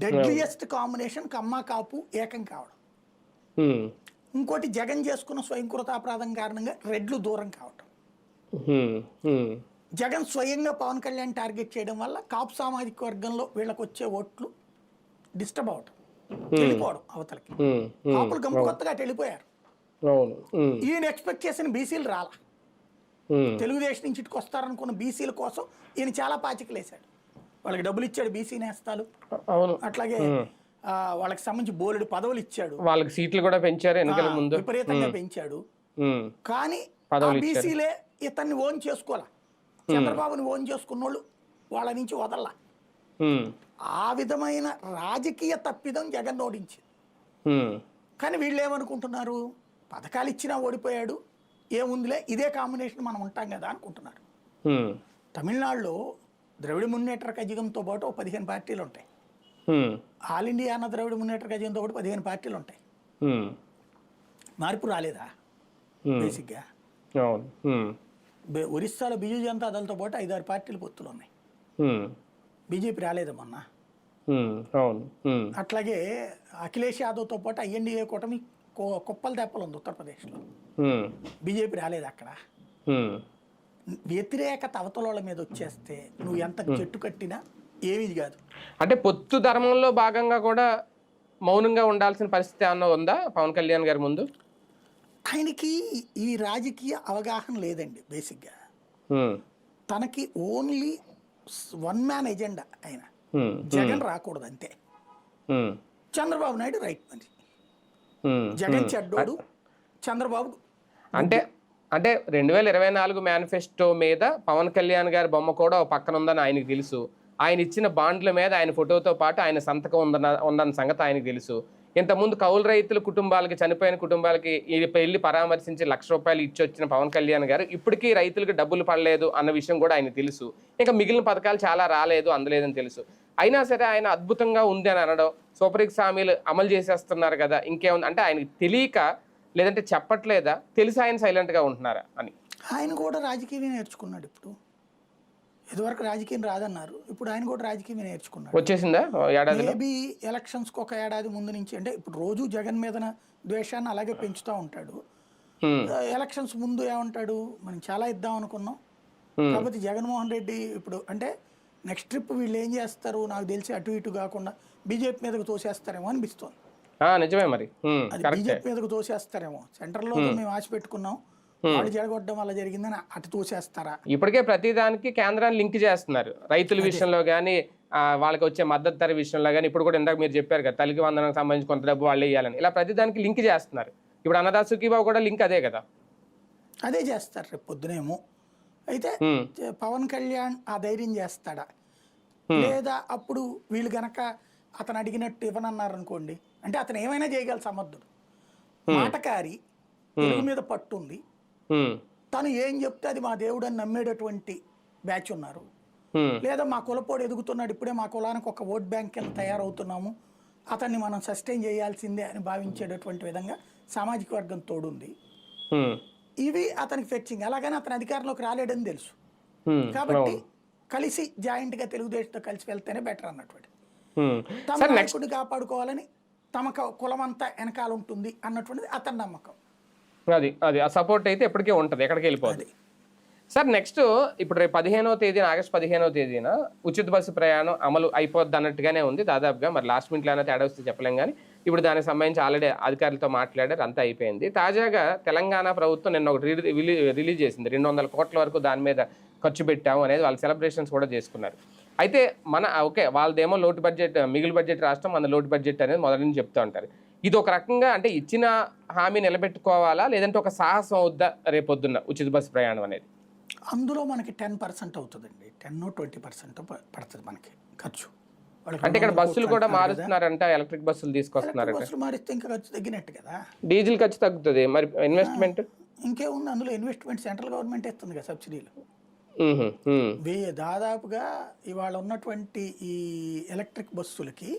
డెడ్లియెస్ట్ కాంబినేషన్ కమ్మ కాపు ఏకం కావడం. ఇంకోటి, జగన్ చేసుకున్న స్వయంకృతాపరాధం కారణంగా రెడ్లు దూరం కావటం. జగన్ స్వయంగా పవన్ కళ్యాణ్ టార్గెట్ చేయడం వల్ల కాపు సామాజిక వర్గంలో వీళ్ళకి వచ్చే ఓట్లు డిస్టర్బ్ అవటం, వెళ్ళిపోవడం అవతలకి. కాపులు గంపు కొత్తగా వెళ్ళిపోయారు. ఈయన ఎక్స్పెక్ట్ చేసిన బీసీలు రాలా. తెలుగుదేశం నుంచి ఇటుకు వస్తారనుకున్న బీసీల కోసం ఈయన చాలా పాచికలు వేశాడు. వాళ్ళకి డబ్బులు ఇచ్చాడు బీసీ నేస్తాలు, అట్లాగే వాళ్ళకి సంబంధించి బోలెడు పదవులు ఇచ్చాడు, వాళ్ళకి సీట్లు కూడా పెంచారు, ఎన్నికల ముందు విపరీతంగా పెంచాడు. కానీ బీసీలే ఇతన్ని ఓన్ చేసుకోవాలా, చంద్రబాబుని ఓన్ చేసుకున్న వాళ్ళు వాళ్ళ నుంచి వదల్లా. ఆ విధమైన రాజకీయ తప్పిదం జగన్ ఓడించింది. కానీ వీళ్ళు ఏమనుకుంటున్నారు? పథకాలు ఇచ్చినా ఓడిపోయాడు, ఏముందిలే ఇదే కాంబినేషన్ మనం ఉంటాం కదా అనుకుంటున్నారు. తమిళనాడులో ద్రవిడ మున్నేట్ర కజగంతో పాటు 15 పార్టీలు ఉంటాయి. ఆల్ ఇండియా అన్న ద్రవిడ మున్నేట్ర కజగంతో పాటు 15 పార్టీలు ఉంటాయి. మార్పు రాలేదా? బేసిక్గా ఒరిస్సాలో బిజు జనతా దళతో పాటు 5-6 పార్టీలు పొత్తులు ఉన్నాయి. బీజేపీ రాలేదు మొన్న. అవును. అట్లాగే అఖిలేష్ యాదవ్తో పాటు ఐఎన్డీఏ కూటమి కుప్పలు తెప్పలు ఉంది ఉత్తరప్రదేశ్లో. బీజేపీ రాలేదు అక్కడ. వ్యతిరేకత అవతల మీద వచ్చేస్తే నువ్వు ఎంత చెట్టు కట్టినా ఏమీ కాదు. అంటే పొత్తు ధర్మంలో భాగంగా కూడా మౌనంగా ఉండాల్సిన పరిస్థితి ఏమన్నా ఉందా పవన్ కళ్యాణ్ గారి ముందు? ఆయనకి ఈ రాజకీయ అవగాహన లేదండి బేసిక్గా. తనకి ఓన్లీ వన్ మ్యాన్ ఎజెండా. ఆయన జగన్ రాకూడదు అంతే. చంద్రబాబు నాయుడు రైట్ మనిషి, జగన్ చెడ్డోడు, చంద్రబాబు. అంటే 2024 మేనిఫెస్టో మీద పవన్ కళ్యాణ్ గారి బొమ్మ కూడా పక్కన ఉందని ఆయనకు తెలుసు. ఆయన ఇచ్చిన బాండ్ల మీద ఆయన ఫోటోతో పాటు ఆయన సంతకం ఉందన్న సంగతి ఆయనకు తెలుసు. ఇంతకుముందు కౌలు రైతుల కుటుంబాలకి, చనిపోయిన కుటుంబాలకి వెళ్ళి పరామర్శించి ₹1,00,000 ఇచ్చి వచ్చిన పవన్ కళ్యాణ్ గారు ఇప్పటికీ రైతులకు డబ్బులు పడలేదు అన్న విషయం కూడా ఆయన తెలుసు. ఇంకా మిగిలిన పథకాలు చాలా రాలేదు, అందలేదని తెలుసు. అయినా సరే ఆయన అద్భుతంగా ఉంది అని అనడం, సూపర్ సిక్స్ హామీలు అమలు చేసేస్తున్నారు కదా, ఇంకేముంది అంటే ఆయనకి తెలియక, లేదంటే చెప్పట్లేదా, తెలిసి ఆయన సైలెంట్గా ఉంటున్నారా అని? ఆయన కూడా రాజకీయమే నేర్చుకున్నాడు. ఇప్పుడు ఇదివరకు రాజకీయం రాదన్నారు, ఇప్పుడు ఆయన కూడా రాజకీయమే నేర్చుకున్నాడు. వచ్చేసిందా ఏడాది? మేబీ ఎలక్షన్స్కి ఒక ఏడాది ముందు నుంచి. అంటే ఇప్పుడు రోజు జగన్ మీద ద్వేషాన్ని అలాగే పెంచుతూ ఉంటాడు. ఎలక్షన్స్ ముందు ఏమంటాడు, మనం చాలా ఇద్దాం అనుకున్నాం, కాకపోతే జగన్మోహన్ రెడ్డి ఇప్పుడు అంటే నెక్స్ట్ ట్రిప్ వీళ్ళు ఏం చేస్తారు నాకు తెలిసి అటు ఇటు కాకుండా బీజేపీ మీదకు తోసేస్తారేమో అనిపిస్తుంది. నిజమే మరి, అది బీజేపీ మీదకు తోసేస్తారేమో. సెంటర్లో మేము ఆశ పెట్టుకున్నాం, వాళ్ళు జరగొట్టడం వల్ల జరిగిందని అటు తోసేస్తారా? ఇప్పటికే ప్రతిదానికి కేంద్రాన్ని లింక్ చేస్తున్నారు. రైతుల విషయంలో కానీ, వాళ్ళకి వచ్చే మద్దతు ధర విషయంలో కానీ. ఇప్పుడు కూడా ఇందాక మీరు చెప్పారు కదా, తల్లికి వందనకు సంబంధించి కొంత డబ్బు వాళ్ళు వేయాలని, ఇలా ప్రతిదానికి లింక్ చేస్తున్నారు. ఇప్పుడు అన్నదాత సుఖీబాబు కూడా లింక్ అదే కదా, అదే చేస్తారు రేపు పొద్దునేమో. అయితే పవన్ కళ్యాణ్ ఆ ధైర్యం చేస్తాడా, లేదా అప్పుడు వీళ్ళు గనక అతను అడిగినట్టు ఇవ్వనన్నారు అనుకోండి, అంటే అతను ఏమైనా చేయగల సమర్థుడు, మాటకారి, తెలుగు మీద పట్టుంది, తను ఏం చెప్తే అది మా దేవుడు అని నమ్మేటటువంటి బ్యాచ్ ఉన్నారు. లేదా మా కులపోడు ఎదుగుతున్నాడు, ఇప్పుడే మా కులానికి ఒక ఓట్ బ్యాంక్ కింద తయారవుతున్నాము, అతన్ని మనం సస్టైన్ చేయాల్సిందే అని భావించేటటువంటి విధంగా సామాజిక వర్గం తోడుంది. ఇవి అతనికి ఫెచ్చింగ్. అలాగని అతను అధికారంలోకి రాలేడని తెలుసు, కాబట్టి కలిసి జాయింట్గా తెలుగుదేశంతో కలిసి వెళ్తేనే బెటర్ అన్నటువంటి. తమ నాయకుడిని కాపాడుకోవాలని తమ కులం అంతా వెనకాల ఉంటుంది అన్నటువంటిది అతని నమ్మకం. అది ఆ సపోర్ట్ అయితే ఎప్పటికీ ఉంటుంది, ఎక్కడికి వెళ్ళిపోతుంది. సార్ నెక్స్ట్ ఇప్పుడు రేపు ఆగస్టు 15వ తేదీన ఉచిత బస్సు ప్రయాణం అమలు అయిపోద్ది అన్నట్టుగానే ఉంది దాదాపుగా. మరి లాస్ట్ మినిట్లో అయినా తేడా వస్తే చెప్పలేం కానీ ఇప్పుడు దానికి సంబంధించి ఆల్రెడీ అధికారులతో మాట్లాడారు, అంతా అయిపోయింది. తాజాగా తెలంగాణ ప్రభుత్వం నిన్న ఒకటి రిలీజ్ చేసింది. 200 కోట్ల వరకు దాని మీద ఖర్చు పెట్టాము అనేది వాళ్ళు సెలబ్రేషన్స్ కూడా చేసుకున్నారు. అయితే ఓకే, వాళ్ళదేమో లోటు బడ్జెట్, మిగులు బడ్జెట్ రాష్ట్రం, మన లోటు బడ్జెట్ అనేది మొదటి నుంచి చెప్తూ ఉంటారు. ఇది ఒక రకంగా అంటే ఇచ్చిన హామీ నిలబెట్టుకోవాలా, లేదంటే ఒక సాహసం అవుద్దా రేపొద్దున్న ఉచిత బస్సు ప్రయాణం అనేది? అందులో మనకి 10% అవుతుందండి, 10-20% పడుతుంది మనకి ఖర్చు. అంటే ఇక్కడ బస్సులు కూడా మారుస్తున్నారంట, ఎలక్ట్రిక్ బస్సులు తీసుకొస్తున్నారు. బస్సులు మారిస్తే ఇంకా ఖర్చు తగ్గినట్టు కదా, డీజిల్ ఖర్చు తగ్గుతుంది. మరి ఇన్వెస్ట్మెంట్ ఇంకేముంది అందులో, ఇన్వెస్ట్మెంట్ సెంట్రల్ గవర్నమెంట్ ఇస్తుంది కదా సబ్సిడీలు. దాదాపుగా ఇవాళ ఉన్నటువంటి ఈ ఎలక్ట్రిక్ బస్సులకి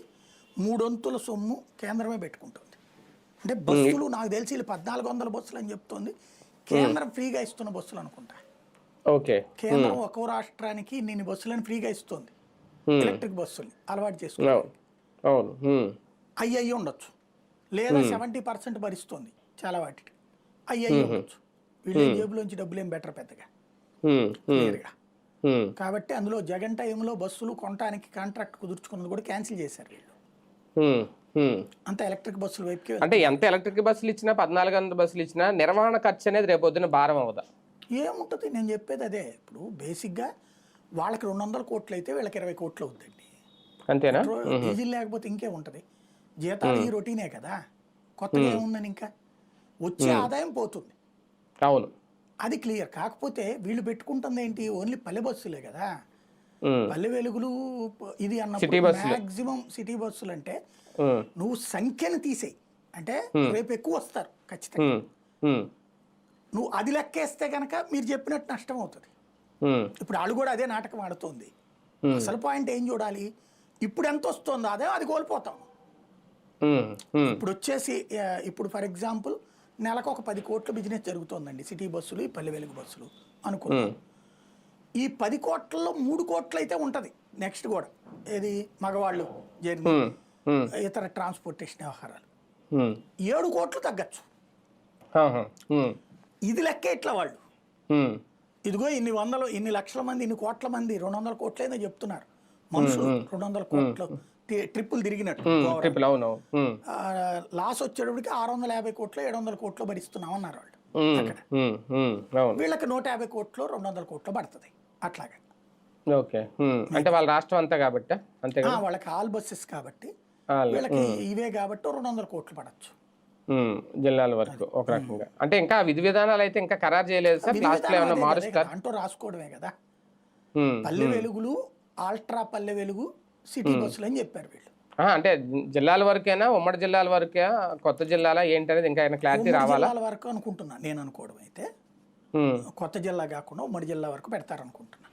3 సొమ్ము కేంద్రమే పెట్టుకుంటుంది. అంటే బస్సులు నాకు తెలిసి 1400 బస్సులు అని చెప్తుంది, కేంద్రం ఫ్రీగా ఇస్తున్న బస్సులు అనుకుంటా. ఓకే, కేంద్రం ఒక్కో రాష్ట్రానికి ఇన్ని బస్సులను ఫ్రీగా ఇస్తుంది, ఎలక్ట్రిక్ బస్సులు అలవాటు చేసుకోవాలి. అయ్యి ఉండొచ్చు, లేదా 70% భరిస్తుంది చాలా వాటికి, అయ్యి ఉండొచ్చు. వీళ్ళ జేబులోంచి డబ్బులు ఏం బెటర్ పెద్దగా క్లియర్గా. కాబట్టి అందులో జగన్ టైంలో బస్సులు కొనడానికి కాంట్రాక్ట్ కుదుర్చుకున్నది కూడా క్యాన్సిల్ చేశారు వీళ్ళు. అంత ఎలక్ట్రిక్ బస్సులు వైపుకి. అంటే ఎంత ఎలక్ట్రిక్ బస్సులు ఇచ్చినా, 1400 బస్సులు ఇచ్చినా నిర్వహణ ఖర్చు అనేది రేపొద్దున భారం అవుదా? ఏముంటుంది, నేను చెప్పేది అదే. ఇప్పుడు బేసిక్గా వాళ్ళకి 200 కోట్లు అయితే వీళ్ళకి 20 కోట్లు అవుతుందండి, అంతేనా? డీజిల్ లేకపోతే ఇంకేముంటుంది, జీతాలు ఈ రొటీనే కదా, కొత్తగా ఏముందని ఇంకా వచ్చే ఆదాయం పోతుంది. అవును, అది క్లియర్. కాకపోతే వీళ్ళు పెట్టుకుంటుంది ఏంటి, ఓన్లీ పల్లె బస్సులే కదా, పల్లె వెలుగులు ఇది అన్నప్పుడు మ్యాక్సిమం సిటీ బస్సులు అంటే నువ్వు సంఖ్యను తీసేయి, అంటే రేపు ఎక్కువ వస్తారు ఖచ్చితంగా. నువ్వు అది లెక్కేస్తే కనుక మీరు చెప్పినట్టు నష్టం అవుతుంది. ఇప్పుడు వాళ్ళు కూడా అదే నాటకం ఆడుతుంది. అసలు పాయింట్ ఏం చూడాలి, ఇప్పుడు ఎంత వస్తుందో అదే అది కోల్పోతాం. ఇప్పుడు వచ్చేసి ఇప్పుడు ఫర్ ఎగ్జాంపుల్ నెలకు ఒక 10 కోట్ల బిజినెస్ జరుగుతుందండి, సిటీ బస్సులు, ఈ పల్లె వెలుగు బస్సులు అనుకున్నాం. ఈ 10 కోట్లలో 3 కోట్లు అయితే ఉంటుంది నెక్స్ట్ కూడా. ఏది మగవాళ్ళు జర్నీ, ఇతర ట్రాన్స్పోర్టేషన్ వ్యవహారాలు 7 కోట్లు తగ్గచ్చు. ఇది లెక్క ఇట్లా వాళ్ళు ఇదిగో ఇన్ని లక్షల మంది, ఇన్ని కోట్ల మంది, 200 కోట్లేదో చెప్తున్నారు మనుషులు, 200 కోట్లు ట్రిప్పులు తిరిగినట్టు. లాస్ వచ్చేటప్పటికి 650 కోట్లు 700 కోట్లు భరిస్తున్నాం అన్నారు వాళ్ళు. అక్కడ వీళ్ళకి 150 కోట్లు 200 కోట్లు పడుతుంది అట్లాగా. ఓకే, అంటే వాళ్ళ రాష్ట్రం అంతా కాబట్టి అంతే, వాళ్ళకి ఆల్ బస్సెస్ కాబట్టి వీళ్ళకి ఇవే కాబట్టి 200 కోట్లు పడచ్చు జిల్లాల వరకు ఒక రకంగా. అంటే ఇంకా విధి విధానాలు అయితే ఇంకా ఖరారు చేయలేదు సార్, లాస్ట్ లో ఏమైనా మారుస్తారు అంటూ రాసుకోవడమే కదా. పల్లె వెలుగులు, అల్ట్రా పల్లె వెలుగు, సిటీ బస్సులు అని చెప్పారు వీళ్ళు. అంటే జిల్లాల వరకేనా, ఉమ్మడి జిల్లాల వరకే, కొత్త జిల్లాల ఏంటనేది ఇంకా క్లారిటీ రావాలా? జిల్లాల వరకు అనుకుంటున్నా నేను, అనుకోవడం అయితే కొత్త జిల్లా కాకుండా ఉమ్మడి జిల్లా వరకు పెడతారనుకుంటున్నా.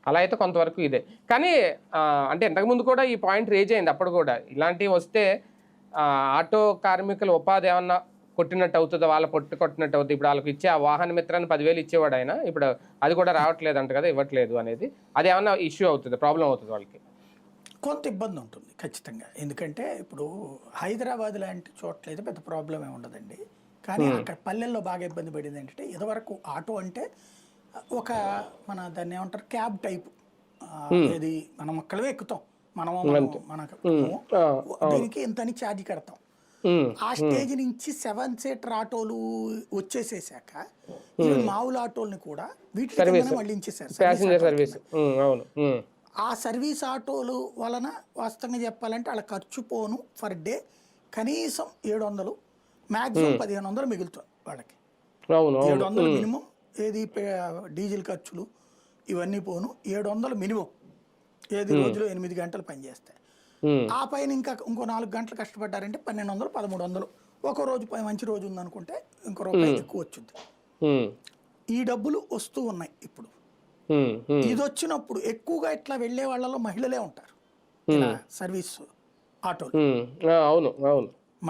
అలా అయితే కొంతవరకు ఇదే. కానీ అంటే ఇంతకుముందు కూడా ఈ పాయింట్ రేజ్ అయింది అప్పుడు కూడా, ఇలాంటివి వస్తే ఆటో కార్మికుల ఉపాధి ఏమన్నా కొట్టినట్టు అవుతుందో, వాళ్ళ పొట్టు కొట్టినట్టు అవుతుంది. ఇప్పుడు వాళ్ళకి ఇచ్చే ఆ వాహన మిత్రాన్ని 10,000 ఇచ్చేవాడు ఆయన, ఇప్పుడు అది కూడా రావట్లేదు అంట కదా, ఇవ్వట్లేదు అనేది, అది ఏమన్నా ఇష్యూ అవుతుంది, ప్రాబ్లం అవుతుంది వాళ్ళకి? కొంత ఇబ్బంది ఉంటుంది ఖచ్చితంగా. ఎందుకంటే ఇప్పుడు హైదరాబాద్ లాంటి చోట్ల అయితే పెద్ద ప్రాబ్లం ఏమి ఉండదండి. కానీ అక్కడ పల్లెల్లో బాగా ఇబ్బంది పడింది ఏంటంటే, ఇదివరకు ఆటో అంటే ఒక మన దాన్ని ఏమంటారు క్యాబ్ టైపు, ఇది మనం ఒక్కలమే ఎక్కుతాం, మనకు దీనికి ఇంతని ఛార్జ్ కడతాం. ఆ స్టేజ్ నుంచి 7 సీటర్ ఆటోలు వచ్చేసేసాక మామూలు ఆటోల్ని కూడా వీటిని మళ్ళించేసారు. ఆ సర్వీస్ ఆటోలు వలన వాస్తవంగా చెప్పాలంటే వాళ్ళ ఖర్చు పోను పర్ డే కనీసం 700, మ్యాక్సిమం 1,500 మిగులుతుంది వాళ్ళకి. 700 మినిమం, ఏది డీజిల్ ఖర్చులు ఇవన్నీ పోను 700 మినిమం, ఏది రోజులో 8 గంటలు పనిచేస్తాయి. ఆ పైన ఇంకో 4 గంటలు కష్టపడ్డారంటే 1,200, 1,300. ఒక రోజు మంచి రోజు ఉందనుకుంటే ఇంకో రూపాయి ఎక్కువ వచ్చింది. ఈ డబ్బులు వస్తూ ఉన్నాయి ఇప్పుడు. ఇది వచ్చినప్పుడు ఎక్కువగా ఇట్లా వెళ్లే వాళ్ళలో మహిళలే ఉంటారు. సర్వీస్ ఆటోలు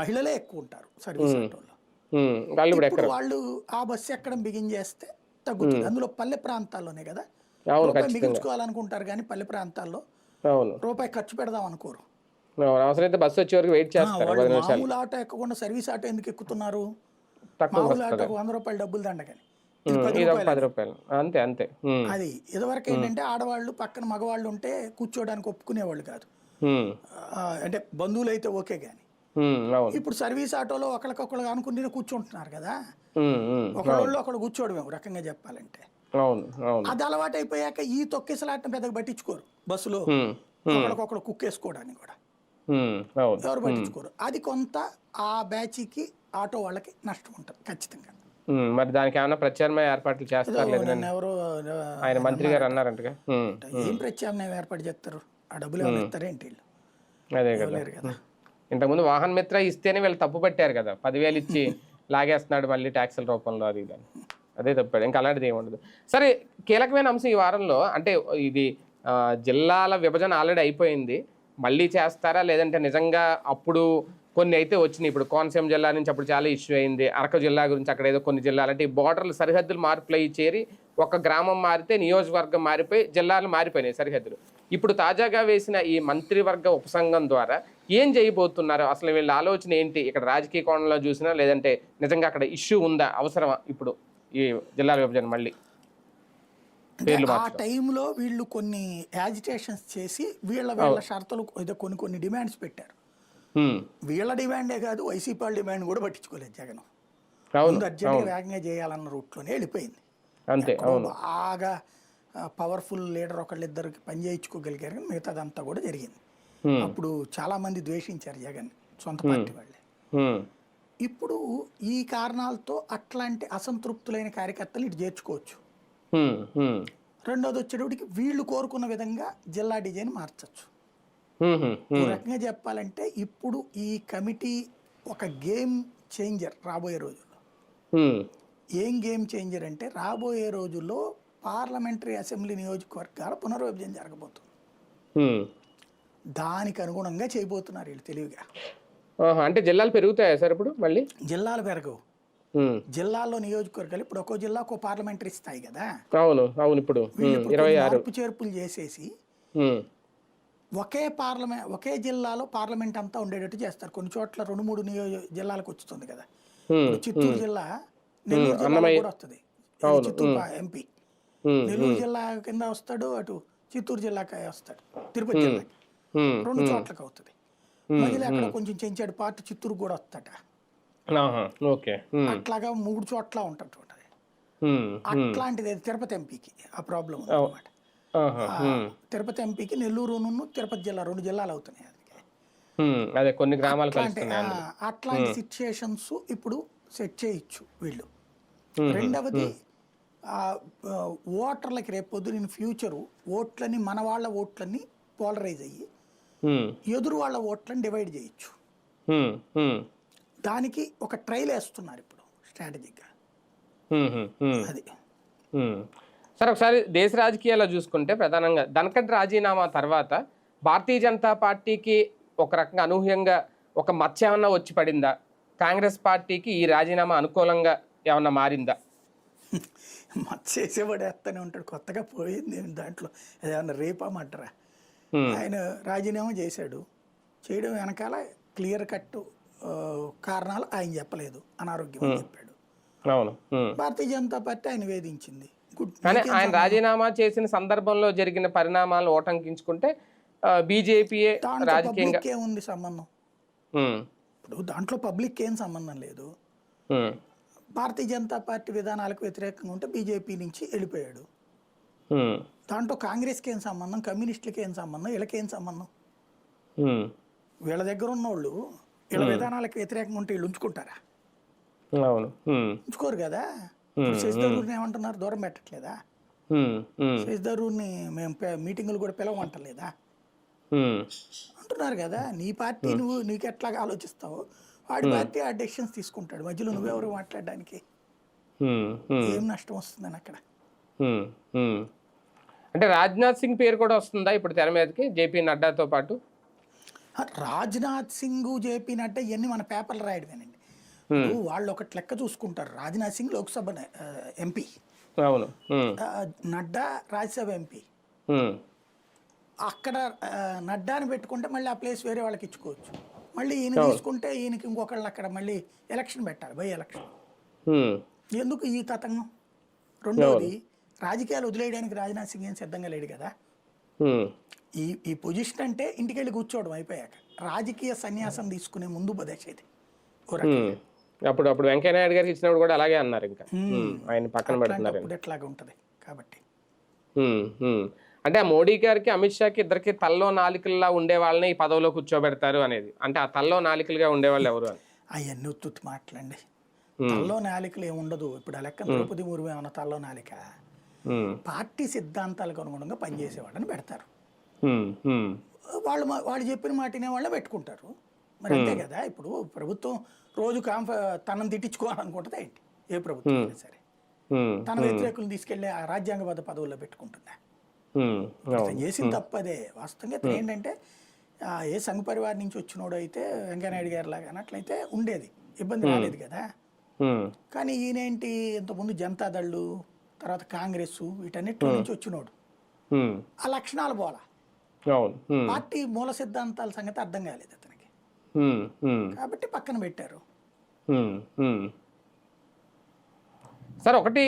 మహిళలే ఎక్కువ ఉంటారు సర్వీస్ ఆటోల్లో. వాళ్ళు ఆ బస్సు ఎక్కడం బిగిన్ చేస్తే తగ్గుతుంది. అందులో పల్లె ప్రాంతాల్లోనే కదా రూపాయి మిగిల్చుకోవాలనుకుంటారు, కానీ పల్లె ప్రాంతాల్లో రూపాయి ఖర్చు పెడదాం అనుకోరు. మామూలు ఆటో ఎక్కకుండా సర్వీస్ ఆటో ఎందుకు ఎక్కుతున్నారు? మామూలు ఆటోకు 100 రూపాయలు డబ్బులు దండగాని, 10 రూపాయలు అంతే అంతే. అది ఇదివరకు ఏంటంటే ఆడవాళ్ళు పక్కన మగవాళ్ళు ఉంటే కూర్చోడానికి ఒప్పుకునేవాళ్ళు కాదు, అంటే బంధువులు అయితే ఓకే గాని. ఇప్పుడు సర్వీస్ ఆటోలో ఒకరికొకరు అనుకుంటూనే కూర్చుంటున్నారు కదా, ఒకళ్ళు కూర్చోవడమే ఒక రకంగా చెప్పాలంటే. అది అలవాటు అయిపోయాక ఈ తొక్కేసలాటం పెద్దగా పట్టించుకోరు. బస్సులో ఒకరికొకరు కుక్కేసుకోవడానికి కూడా ఎవరు పట్టించుకోరు. అది కొంత ఆ బ్యాచ్కి ఆటో వాళ్ళకి నష్టం ఉంటుంది ఖచ్చితంగా. మరి దానికి ఏమైనా ప్రత్యామ్నాయ ఏర్పాట్లు చేస్తారు? ఎవరు ఆయన మంత్రి గారు అన్నారంటగా. ఏం ప్రత్యామ్నాయం ఏర్పాటు చేస్తారు? ఆ డబ్బులు ఏమైనా ఇస్తారేంటి వీళ్ళు? అదే కదా. ఇంతకుముందు వాహన మిత్ర ఇస్తేనే వీళ్ళు తప్పు పట్టారు కదా, 10,000 ఇచ్చి లాగేస్తున్నాడు మళ్ళీ ట్యాక్సుల రూపంలో, అది ఇది. అదే తప్పాడు, ఇంకా అలాంటిది ఏమి ఉండదు. సరే, కీలకమైన అంశం ఈ వారంలో అంటే ఇది జిల్లాల విభజన ఆల్రెడీ అయిపోయింది, మళ్ళీ చేస్తారా లేదంటే నిజంగా అప్పుడు కొన్ని అయితే వచ్చినాయి. ఇప్పుడు కోనసీమ జిల్లా నుంచి అప్పుడు చాలా ఇష్యూ అయింది, అరకు జిల్లా గురించి అక్కడ ఏదో కొన్ని జిల్లాలు అంటే బోర్డర్లు సరిహద్దులు మార్పులు అయ్యి చేరి ఒక గ్రామం మారితే నియోజకవర్గం మారిపోయి జిల్లాలు మారిపోయినాయి సరిహద్దులు. ఇప్పుడు తాజాగా వేసిన ఈ మంత్రివర్గ ఉపసంఘం ద్వారా ఏం చేయబోతున్నారు? అసలు వీళ్ళ ఆలోచన ఏంటి? ఇక్కడ రాజకీయ కోణంలో చూసినా లేదంటే నిజంగా అక్కడ ఇష్యూ ఉందా, అవసరమా ఇప్పుడు ఈ జిల్లాల విభజన మళ్ళీ? ఆ టైంలో వీళ్ళు కొన్ని యాజిటేషన్స్ చేసి వీళ్ళ షరతులు ఏదో కొన్ని డిమాండ్స్ పెట్టారు. వీళ్ళ డిమాండే కాదు, వైసీపీ వాళ్ళ డిమాండ్ కూడా పట్టించుకోలేదు జగన్. ముందు అర్జెంట్గా వేగంగా చేయాలన్న రూట్లోనే వెళ్ళిపోయింది. బాగా పవర్ఫుల్ లీడర్ ఒకళ్ళిద్దరికి పని చేయించుకోగలిగారు, మిగతాదంతా కూడా జరిగింది. అప్పుడు చాలా మంది ద్వేషించారు జగన్, సొంత పార్టీ వాళ్ళే. ఇప్పుడు ఈ కారణాలతో అట్లాంటి అసంతృప్తులైన కార్యకర్తలు ఇటు చేర్చుకోవచ్చు. రెండోది వచ్చేటప్పటికి వీళ్ళు కోరుకున్న విధంగా జిల్లా డిజైన్ మార్చచ్చు. ఒక రకంగా చెప్పాలంటే ఇప్పుడు ఈ కమిటీ ఒక గేమ్ చేంజర్ రాబోయే రోజుల్లో. ఏం గేమ్ చేంజర్ అంటే, రాబోయే రోజుల్లో పార్లమెంటరీ అసెంబ్లీ నియోజకవర్గాల పునర్విభజన జరగబోతుంది. దానికి అనుగుణంగా చేయబోతున్నారు వీళ్ళు తెలివిగా. అంటే జిల్లాలు పెరుగుతాయా సార్ ఇప్పుడు? మళ్ళీ జిల్లాలు పెరగవు, జిల్లాల్లో నియోజకవర్గాలు ఇప్పుడు ఒక్కో జిల్లాకు పార్లమెంటరీ స్థాయి కదా. అవును అవును. ఇప్పుడు మార్పు చేర్పులు చేసేసి ఒకే జిల్లాలో పార్లమెంట్ అంతా ఉండేటట్టు చేస్తారు. కొన్ని చోట్ల 2-3 జిల్లాలకు వస్తుంది కదా. ఇప్పుడు చిత్తూరు జిల్లా నెల్లూరు జిల్లాలో కూడా వస్తుంది. చిత్తూరు ఎంపీ నెల్లూరు జిల్లా కింద వస్తాడు, అటు చిత్తూరు జిల్లాకి వస్తాడు, తిరుపతి జిల్లాకి 2 చోట్లకి అవుతుంది. మధ్యలో అక్కడ కొంచెం చెంచాడు పార్టీ చిత్తూరు కూడా వస్తాడ. అట్లాగా 3 చోట్ల ఉంటుంటుంది. అట్లాంటిది తిరుపతి ఎంపీకి ఆ ప్రాబ్లం అన్నమాట. తిరుపతి ఎంపీకి నెల్లూరును తిరుపతి జిల్లా 2 జిల్లాలు అవుతున్నాయి. అట్లాంటి సిచ్యుయేషన్స్ ఇప్పుడు సెట్ చేయొచ్చు వీళ్ళు. రెండవది ఓటర్లకి రేపు పొద్దున ఫ్యూచరు ఓట్లని మన వాళ్ళ ఓట్లని పోలరైజ్ అయ్యి ఎదురు వాళ్ళ ఓట్లని డివైడ్ చేయొచ్చు. దానికి ఒక ట్రైల్ వేస్తున్నారు ఇప్పుడు స్ట్రాటజీగా. అది సార్ ఒకసారి దేశ రాజకీయాల్లో చూసుకుంటే ప్రధానంగా ధనకడ్ రాజీనామా తర్వాత భారతీయ జనతా పార్టీకి ఒక రకంగా అనూహ్యంగా ఒక మచ్చ ఏమన్నా వచ్చి పడిందా? కాంగ్రెస్ పార్టీకి ఈ రాజీనామా అనుకూలంగా ఏమన్నా మారిందా? చేసేవాడేస్తూనే ఉంటాడు, కొత్తగా పోయింది దాంట్లో. ఏమన్నా రేపమంటారా? ఆయన రాజీనామా చేశాడు, చేయడం వెనకాల క్లియర్ కట్ కారణాలు ఆయన చెప్పలేదు, అనారోగ్యం అని చెప్పాడు. భారతీయ జనతా పార్టీ ఆయన వేధించింది. కానీ ఆయన రాజీనామా చేసిన సందర్భంలో జరిగిన పరిణామాలను ఓటంకించుకుంటే బీజేపీ రాజకీయంగా ఏముంది సంబంధం? ఇప్పుడు దాంట్లో పబ్లిక్ ఏం సంబంధం లేదు. భారతీయ జనతా పార్టీ విధానాలకు వ్యతిరేకంగా ఉంటే బీజేపీ నుంచి వెళ్ళిపోయాడు. దాంట్లో కాంగ్రెస్కి ఏం సంబంధం, కమ్యూనిస్టులకి ఏం సంబంధం, వీళ్ళకేం సంబంధం? వీళ్ళ దగ్గర ఉన్నోళ్ళు వీళ్ళ విధానాలకు వ్యతిరేకంగా ఉంటే వీళ్ళు ఉంచుకుంటారా? ఉంచుకోరు కదా. శశిధరూర్ని ఏమంటున్నారు, దూరం పెట్టట్లేదా? శశిధరూర్ని మేము మీటింగులు కూడా పిలవమంటలేదా అంటున్నారు కదా. నీ పార్టీ నీకు ఎట్లాగా ఆలోచిస్తావో వాడి పార్టీ ఆ డెసిషన్స్ తీసుకుంటాడు. మధ్యలో నువ్వెవరు మాట్లాడడానికి? ఏం నష్టం వస్తుందని అక్కడ. అంటే రాజ్నాథ్ సింగ్ పేరు కూడా వస్తుందా ఇప్పుడు తెర మీదకి జేపీ నడ్డాతో పాటు? రాజ్నాథ్ సింగ్, జేపీ నడ్డా ఇవన్నీ మన పేపర్లు రాయడమేనండి. వాళ్ళు ఒకటి లెక్క చూసుకుంటారు. Rajnath Singh Lok Sabha MP, Nadda Rajya Sabha MP. అక్కడ నడ్డాని పెట్టుకుంటే మళ్ళీ ఆ ప్లేస్ వేరే వాళ్ళకి ఇచ్చుకోవచ్చు. మళ్ళీ ఈయన తీసుకుంటే ఈయనకి ఇంకొకళ్ళు అక్కడ మళ్ళీ ఎలక్షన్ పెట్టాలి, బై ఎలక్షన్. ఎందుకు ఈ తతంగం? రెండవది, రాజకీయాలు వదిలేయడానికి రాజ్నాథ్ సింగ్ ఏం సిద్ధంగా లేడు కదా. ఈ పొజిషన్ అంటే ఇంటికి వెళ్ళి కూర్చోవడం అయిపోయాక రాజకీయ సన్యాసం తీసుకునే ముందు దశ ఇది. అప్పుడు వెంకయ్య నాయుడు గారికి ఇచ్చినప్పుడు కూడా అలాగే అన్నారు, ఇంకా ఆయన పక్కన పెడుతున్నారు. ఎట్లాగా ఉంటది కాబట్టి. అంటే మోడీ గారికి అమిత్ షాకి ఇద్దరికి తల్లో నాలికల్లా ఉండే వాళ్ళని ఈ పదవిలో కూర్చోబెడతారు అనేది. అంటే ఆ తల్లో నాలికలుగా ఉండేవాళ్ళు ఎవరు అని అవన్నీ ఉత్తుత్తి మాట్లాడండి. తల్లో నాలికలు ఏముండదు. ఇప్పుడు ఆ లెక్క ద్రౌపది ముర్ము ఏమన్నా తల్లో నాలిక? పార్టీ సిద్ధాంతాలకు అనుగుణంగా పనిచేసేవాళ్ళని పెడతారు. వాళ్ళు చెప్పిన మాటనే వాళ్ళే పెట్టుకుంటారు. మరి అంతే కదా. ఇప్పుడు ప్రభుత్వం రోజు తనను తిట్టించుకోవాలనుకుంటుంది ఏంటి? ఏ ప్రభుత్వం అయినా సరే తన వ్యతిరేకులను తీసుకెళ్లి ఆ రాజ్యాంగబద్ధ పదవుల్లో పెట్టుకుంటుందా? చేసింది తప్పదే. వాస్తవంగా ఏంటంటే ఏ సంఘ పరివార్ నుంచి వచ్చినోడు అయితే వెంకయ్యనాయుడు గారి లాగా అన్నట్లయితే ఉండేది, ఇబ్బంది రాలేదు కదా. కానీ ఈయనేంటి, ఇంతకుముందు జనతాదళ్ళు, తర్వాత కాంగ్రెస్, వీటన్నిటి నుంచి వచ్చినోడు. ఆ లక్షణాలు పోలా. పార్టీ మూల సిద్ధాంతాల సంగతి అర్థం కాలేదు అతనికి, కాబట్టి పక్కన పెట్టారు. సార్ ఒకటి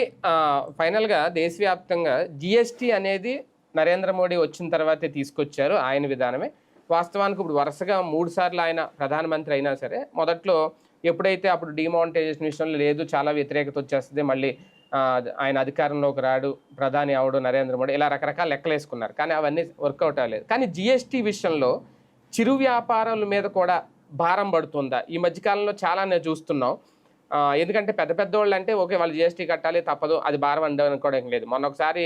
ఫైనల్గా దేశవ్యాప్తంగా జిఎస్టీ అనేది నరేంద్ర మోడీ వచ్చిన తర్వాతే తీసుకొచ్చారు, ఆయన విధానమే. వాస్తవానికి ఇప్పుడు వరుసగా 3 సార్లు ఆయన ప్రధానమంత్రి అయినా సరే మొదట్లో ఎప్పుడైతే అప్పుడు డిమానిటైజేషన్ విషయంలో లేదు, చాలా వ్యతిరేకత వచ్చేస్తుంది, మళ్ళీ ఆయన అధికారంలోకి రాడు, ప్రధాని అవడు నరేంద్ర మోడీ, ఇలా రకరకాల లెక్కలు వేసుకున్నారు. కానీ అవన్నీ వర్కౌట్ అవ్వలేదు. కానీ జిఎస్టీ విషయంలో చిరు వ్యాపారాల మీద కూడా భారం పడుతుందా? ఈ మధ్యకాలంలో చాలా నేను చూస్తున్నాం. ఎందుకంటే పెద్ద పెద్దవాళ్ళు అంటే ఓకే వాళ్ళు జిఎస్టీ కట్టాలి తప్పదు, అది భారం అనుకోవడం లేదు. మొన్న ఒకసారి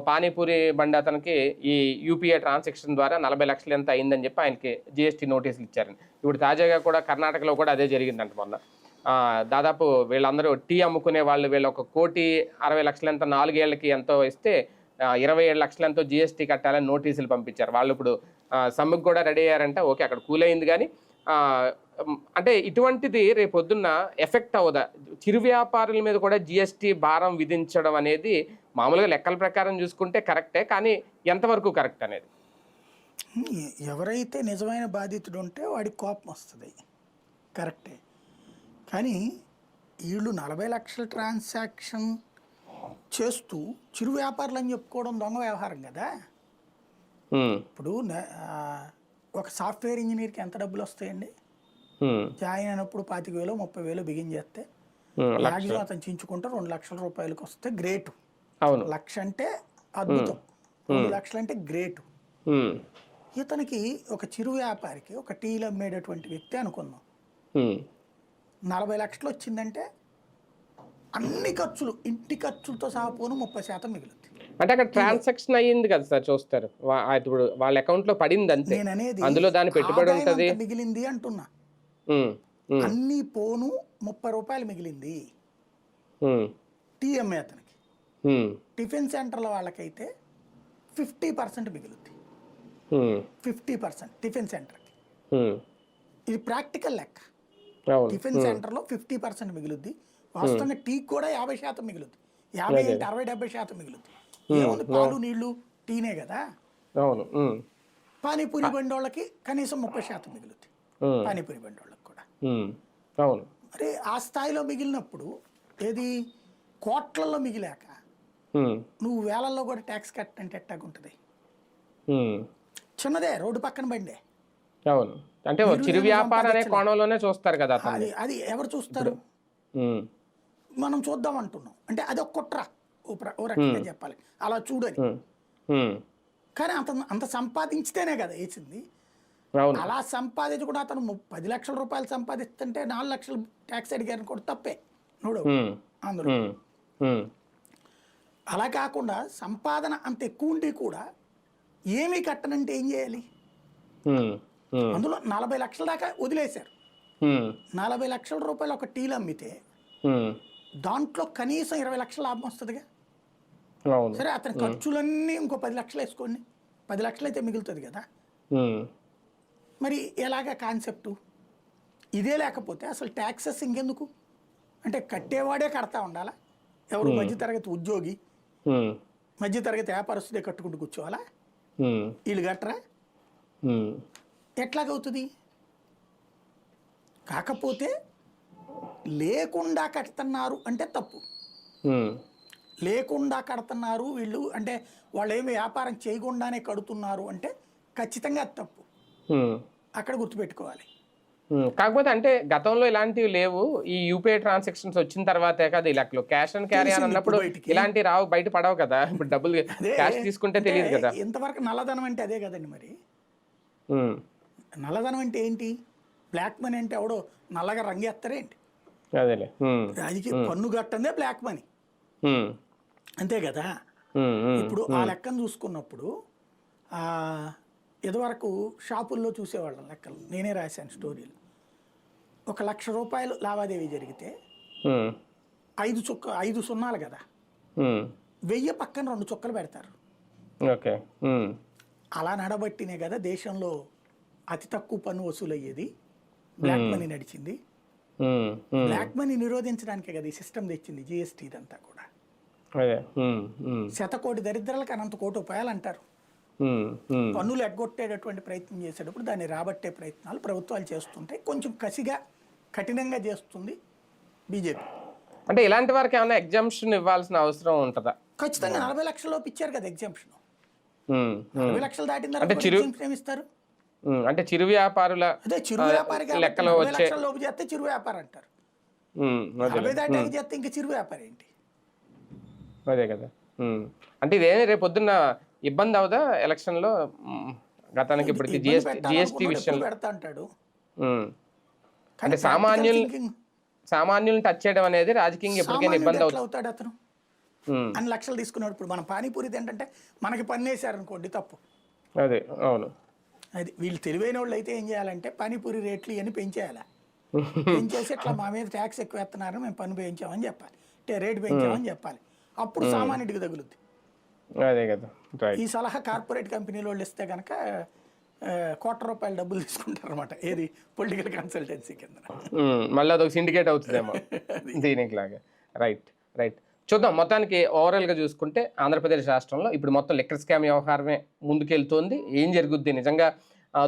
పానీపూరి బండి అతనికి ఈ యూపీఐ ట్రాన్సాక్షన్ ద్వారా 40 లక్షలు ఎంత అయిందని చెప్పి ఆయనకి జిఎస్టీ నోటీసులు ఇచ్చారని. ఇప్పుడు తాజాగా కూడా కర్ణాటకలో కూడా అదే జరిగిందంట. మొన్న దాదాపు వీళ్ళందరూ టీ అమ్ముకునే వాళ్ళు వీళ్ళు 1,60,00,000 ఎంత 4 ఏళ్ళకి ఎంతో ఇస్తే 27 లక్షలు ఎంతో జిఎస్టీ కట్టాలని నోటీసులు పంపించారు. వాళ్ళు ఇప్పుడు సమ్మెకు కూడా రెడీ అయ్యారంట. ఓకే అక్కడ కూల్ అయింది, కానీ అంటే ఇటువంటిది రేపొద్దున్న ఎఫెక్ట్ అవ్వదా? చిరు వ్యాపారుల మీద కూడా జిఎస్టీ భారం విధించడం అనేది మామూలుగా లెక్కల ప్రకారం చూసుకుంటే కరెక్టే, కానీ ఎంతవరకు కరెక్ట్ అనేది? ఎవరైతే నిజమైన బాధితుడు ఉంటే వాడికి కోపం వస్తుంది, కరెక్టే. కానీ వీళ్ళు 40 లక్షల ట్రాన్సాక్షన్ చేస్తూ చిరు వ్యాపారులు అని చెప్పుకోవడం దొంగ వ్యవహారం కదా. ఇప్పుడు ఒక సాఫ్ట్వేర్ ఇంజనీర్కి ఎంత డబ్బులు వస్తాయండి? జాయిన్ అయినప్పుడు 25,000 30,000 బిగిన్ చేస్తే మ్యాక్సిమం అతను చించుకుంటే 2 లక్షల రూపాయలకు వస్తే గ్రేటు. 1 లక్ష అంటే అద్భుతం, 2 లక్షలు అంటే గ్రేటు. ఇతనికి ఒక చిరు వ్యాపారికి, ఒక టీలు అమ్మేటటువంటి వ్యక్తి అనుకుందాం, 40 లక్షలు వచ్చిందంటే అన్ని ఖర్చులు, ఇంటి ఖర్చులతో సహా పోను 30% మిగులుతుంది. అంటే అక్కడ ట్రాన్సాక్షన్ అయ్యింది కదా సార్, చూస్తారు ఇప్పుడు వాళ్ళ అకౌంట్ లో పడింది అంతే, నేను అనేది అందులో దాని పెట్టుబడి ఉంటది, మిగిలింది అంటున్నా. అన్ని పోను 30 రూపాయలు మిగిలింది టీ అమ్మే అతనికి. టిఫిన్ సెంటర్ల వాళ్ళకైతే 50% మిగులుద్ది, 50% టిఫిన్ సెంటర్కి. ఇది ప్రాక్టికల్ లెక్క. టిఫిన్ సెంటర్లో 50% మిగులుద్ది, వాస్తవంగా టీకి కూడా 50% మిగులుద్ది. 50 అంటే 60-70% మిగులుద్ది. ఏముంది, పాలు నీళ్లు టీనే కదా. పానీపూరి బండి వాళ్ళకి కనీసం 30% మిగులుద్ది, పానీపూరి బండి వాళ్ళకి కూడా. మరి ఆ స్థాయిలో మిగిలినప్పుడు ఏది కోట్లలో మిగిలాక నువ్వు వేలల్లో కూడా ట్యాక్స్ కట్ అంటే ఎట్టాగుంటుంది? చిన్నదే, రోడ్డు పక్కన బండే. అవును, అంటే చిరు వ్యాపారం అనే కోణంలోనే చూస్తారు కదా. అది ఎవరు చూస్తారు? మనం చూద్దాం అంటున్నాం అంటే అది ఒక కుట్ర, ఓ రకంగా చెప్పాలి, అలా చూడని. కానీ అంత సంపాదించితేనే కదా వేసింది. అలా సంపాదించి కూడా అతను 10 లక్షల రూపాయలు సంపాదిస్తుంటే 4 లక్షలు ట్యాక్స్ అడిగారని కూడా తప్పే నోడు అందులో. అలా కాకుండా సంపాదన అంత ఎక్కువ ఉండి కూడా ఏమీ కట్టనంటే ఏం చేయాలి? అందులో 40 లక్షల దాకా వదిలేశారు. 40 లక్షల రూపాయలు ఒక టీలు అమ్మితే దాంట్లో కనీసం 20 లక్షల లాభం వస్తుందిగా. సరే, అతని ఖర్చులన్నీ ఇంకో 10 లక్షలు వేసుకోండి, 10 లక్షలు అయితే మిగులుతుంది కదా. మరి ఎలాగా కాన్సెప్టు? ఇదే లేకపోతే అసలు ట్యాక్సెస్ ఇంకెందుకు? అంటే కట్టేవాడే కడతా ఉండాలా? ఎవరు మధ్యతరగతి ఉద్యోగి, మధ్యతరగతి వ్యాపారస్తుడే కట్టుకుంటూ కూర్చోవాలా? వీళ్ళు కట్టరా? ఎట్లాగవుతుంది? కాకపోతే లేకుండా కడుతున్నారు అంటే తప్పు. లేకుండా కడుతున్నారు వీళ్ళు అంటే వాళ్ళు ఏమి వ్యాపారం చేయకుండానే కడుతున్నారు అంటే ఖచ్చితంగా అది తప్పు. అక్కడ గుర్తుపెట్టుకోవాలి. కాకపోతే అంటే గతంలో ఇలాంటివి లేవు, ఈ యూపీఐ ట్రాన్సాక్షన్స్ వచ్చిన తర్వాతే కదా ఇలా క్యాష్ అండ్ క్యారీ అని అన్నప్పుడు ఇలాంటి రావు, బయట పడవు కదా. ఇప్పుడు డబ్బులు క్యాష్ తీసుకుంటే తెలియదు కదా. ఇంతవరకు నల్లధనం అంటే అదే కదండి. మరి నల్లధనం అంటే ఏంటి? బ్లాక్ మనీ అంటే ఎవడో నల్లగా రంగేస్తారేంటి? రాజకీయ పన్ను కట్టందే బ్లాక్ మనీ, అంతే కదా. ఇప్పుడు ఆ లెక్కను చూసుకున్నప్పుడు ఇదివరకు షాపుల్లో చూసేవాళ్ళం లెక్కలు, నేనే రాశాను స్టోరీలు. 1 లక్ష రూపాయలు లావాదేవీ జరిగితే 5 సున్నాలు కదా, 1000 పక్కన 2 చుక్కలు పెడతారు. అలా నడబట్టినే కదా దేశంలో అతి తక్కువ పన్ను వసూలు అయ్యేది, బ్లాక్ మనీ నడిచింది. బ్లాక్ మనీ నిరోధించడానికే కదా ఈ సిస్టమ్ తెచ్చింది, జిఎస్టీ ఇదంతా కూడా. 100 కోటి దరిద్రాలకు అనంత కోటి ఉపాయాలు అంటారు. పన్నులు ఎగ్గొట్టేటటువంటి ప్రయత్నం చేసేటప్పుడు దాన్ని రాబట్టే ప్రయత్నాలు ప్రభుత్వాలు చేస్తుంటే కొంచెం కసిగా కఠినంగా చేస్తుంది బీజేపీ. అంటే ఇలాంటి వారికి ఏమైనా ఎగ్జామ్షన్ ఇవ్వాల్సిన అవసరం ఉంటుందా? ఖచ్చితంగా 40 లక్షల ఇచ్చారు కదా ఎగ్జామ్షన్. 40 లక్షలు దాటిన తర్వాత ఏమి ఇస్తారు? అంటే చిరు వ్యాపారుల అదే చిరు వ్యాపారి లెక్కలో 40 లక్షల లోపు చేస్తే చిరు వ్యాపారం అంటారు. 40 దాటాకి చేస్తే ఇంకా చిరు వ్యాపారం ఏంటి? అదే కదా. అంటే ఇదే రేపు పొద్దున్న ఇబ్బంది అవుదా ఎలక్షన్ లో? గతానికి ఇప్పటికి జిఎస్టీ విషయంలో పెడతా అంటాడు. అంటే సామాన్యులను టచ్ చేయడం అనేది రాజకీయంగా ఎప్పటికైనా ఇబ్బంది అవుతాడు అతను. అన్ని లక్షలు తీసుకున్నాడు. ఇప్పుడు మనం పానీపూరి ఏంటంటే మనకి పన్ను వేసారనుకోండి తప్పు. అదే, అవును. అది వీళ్ళు తెలివైన వాళ్ళు అయితే ఏం చేయాలంటే పానీపూరి రేట్లు ఇవన్నీ పెంచేయాలి. పెంచేసి ఇట్లా మా మీద ట్యాక్స్ ఎక్కువ వేస్తున్నారు, మేము పన్ను పెంచామని చెప్పాలి, రేటు పెంచామని చెప్పాలి. అప్పుడు సామాన్యుడికి తగులుద్ది. అదే కదా. ఈ సలహా కార్పొరేట్ కంపెనీల వాళ్ళు ఇస్తే కనుక ₹1,00,00,000 డబ్బులు తీసుకుంటారు అనమాట. ఏది పొలిటికల్ కన్సల్టెన్సీ కింద. మళ్ళీ అదొక సిండికేట్ అవుతుందేమో దీనికి లాగా. రైట్. చూద్దాం. మొత్తానికి ఓవరాల్గా చూసుకుంటే ఆంధ్రప్రదేశ్ రాష్ట్రంలో ఇప్పుడు మొత్తం లిక్కర్ స్కామ్ వ్యవహారమే ముందుకెళ్తోంది. ఏం జరుగుద్ది నిజంగా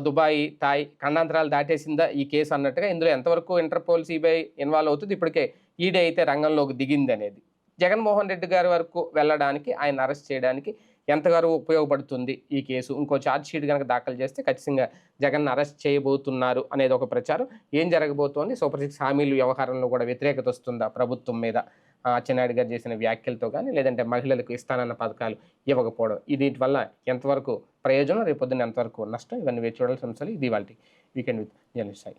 దుబాయ్, థాయ్ ఖండాంతరాలు దాటేసిందా ఈ కేసు అన్నట్టుగా, ఇందులో ఎంతవరకు ఇంటర్పోల్, సిబిఐ ఇన్వాల్వ్ అవుతుంది, ఇప్పటికే ఈడీ అయితే రంగంలోకి దిగింది అనేది. జగన్మోహన్ రెడ్డి గారి వరకు వెళ్ళడానికి, ఆయన అరెస్ట్ చేయడానికి ఎంతవరకు ఉపయోగపడుతుంది ఈ కేసు? ఇంకో ఛార్జ్ షీట్ కనుక దాఖలు చేస్తే ఖచ్చితంగా జగన్ అరెస్ట్ చేయబోతున్నారు అనేది ఒక ప్రచారం. ఏం జరగబోతోంది? సూపర్ 6 హామీలు వ్యవహారంలో కూడా వ్యతిరేకత వస్తుందా ప్రభుత్వం మీద? అచ్చెన్నాయుడు గారు చేసిన వ్యాఖ్యలతో కానీ, లేదంటే మహిళలకు ఇస్తానన్న పథకాలు ఇవ్వకపోవడం, వీటి వల్ల ఎంతవరకు ప్రయోజనం, రేపొద్దున ఎంతవరకు నష్టం, ఇవన్నీ వేచి చూడాల్సిన అంశాలు. ఇది ఇవాల్టి వీకెండ్ విత్ జర్నలిస్ట్ సాయి.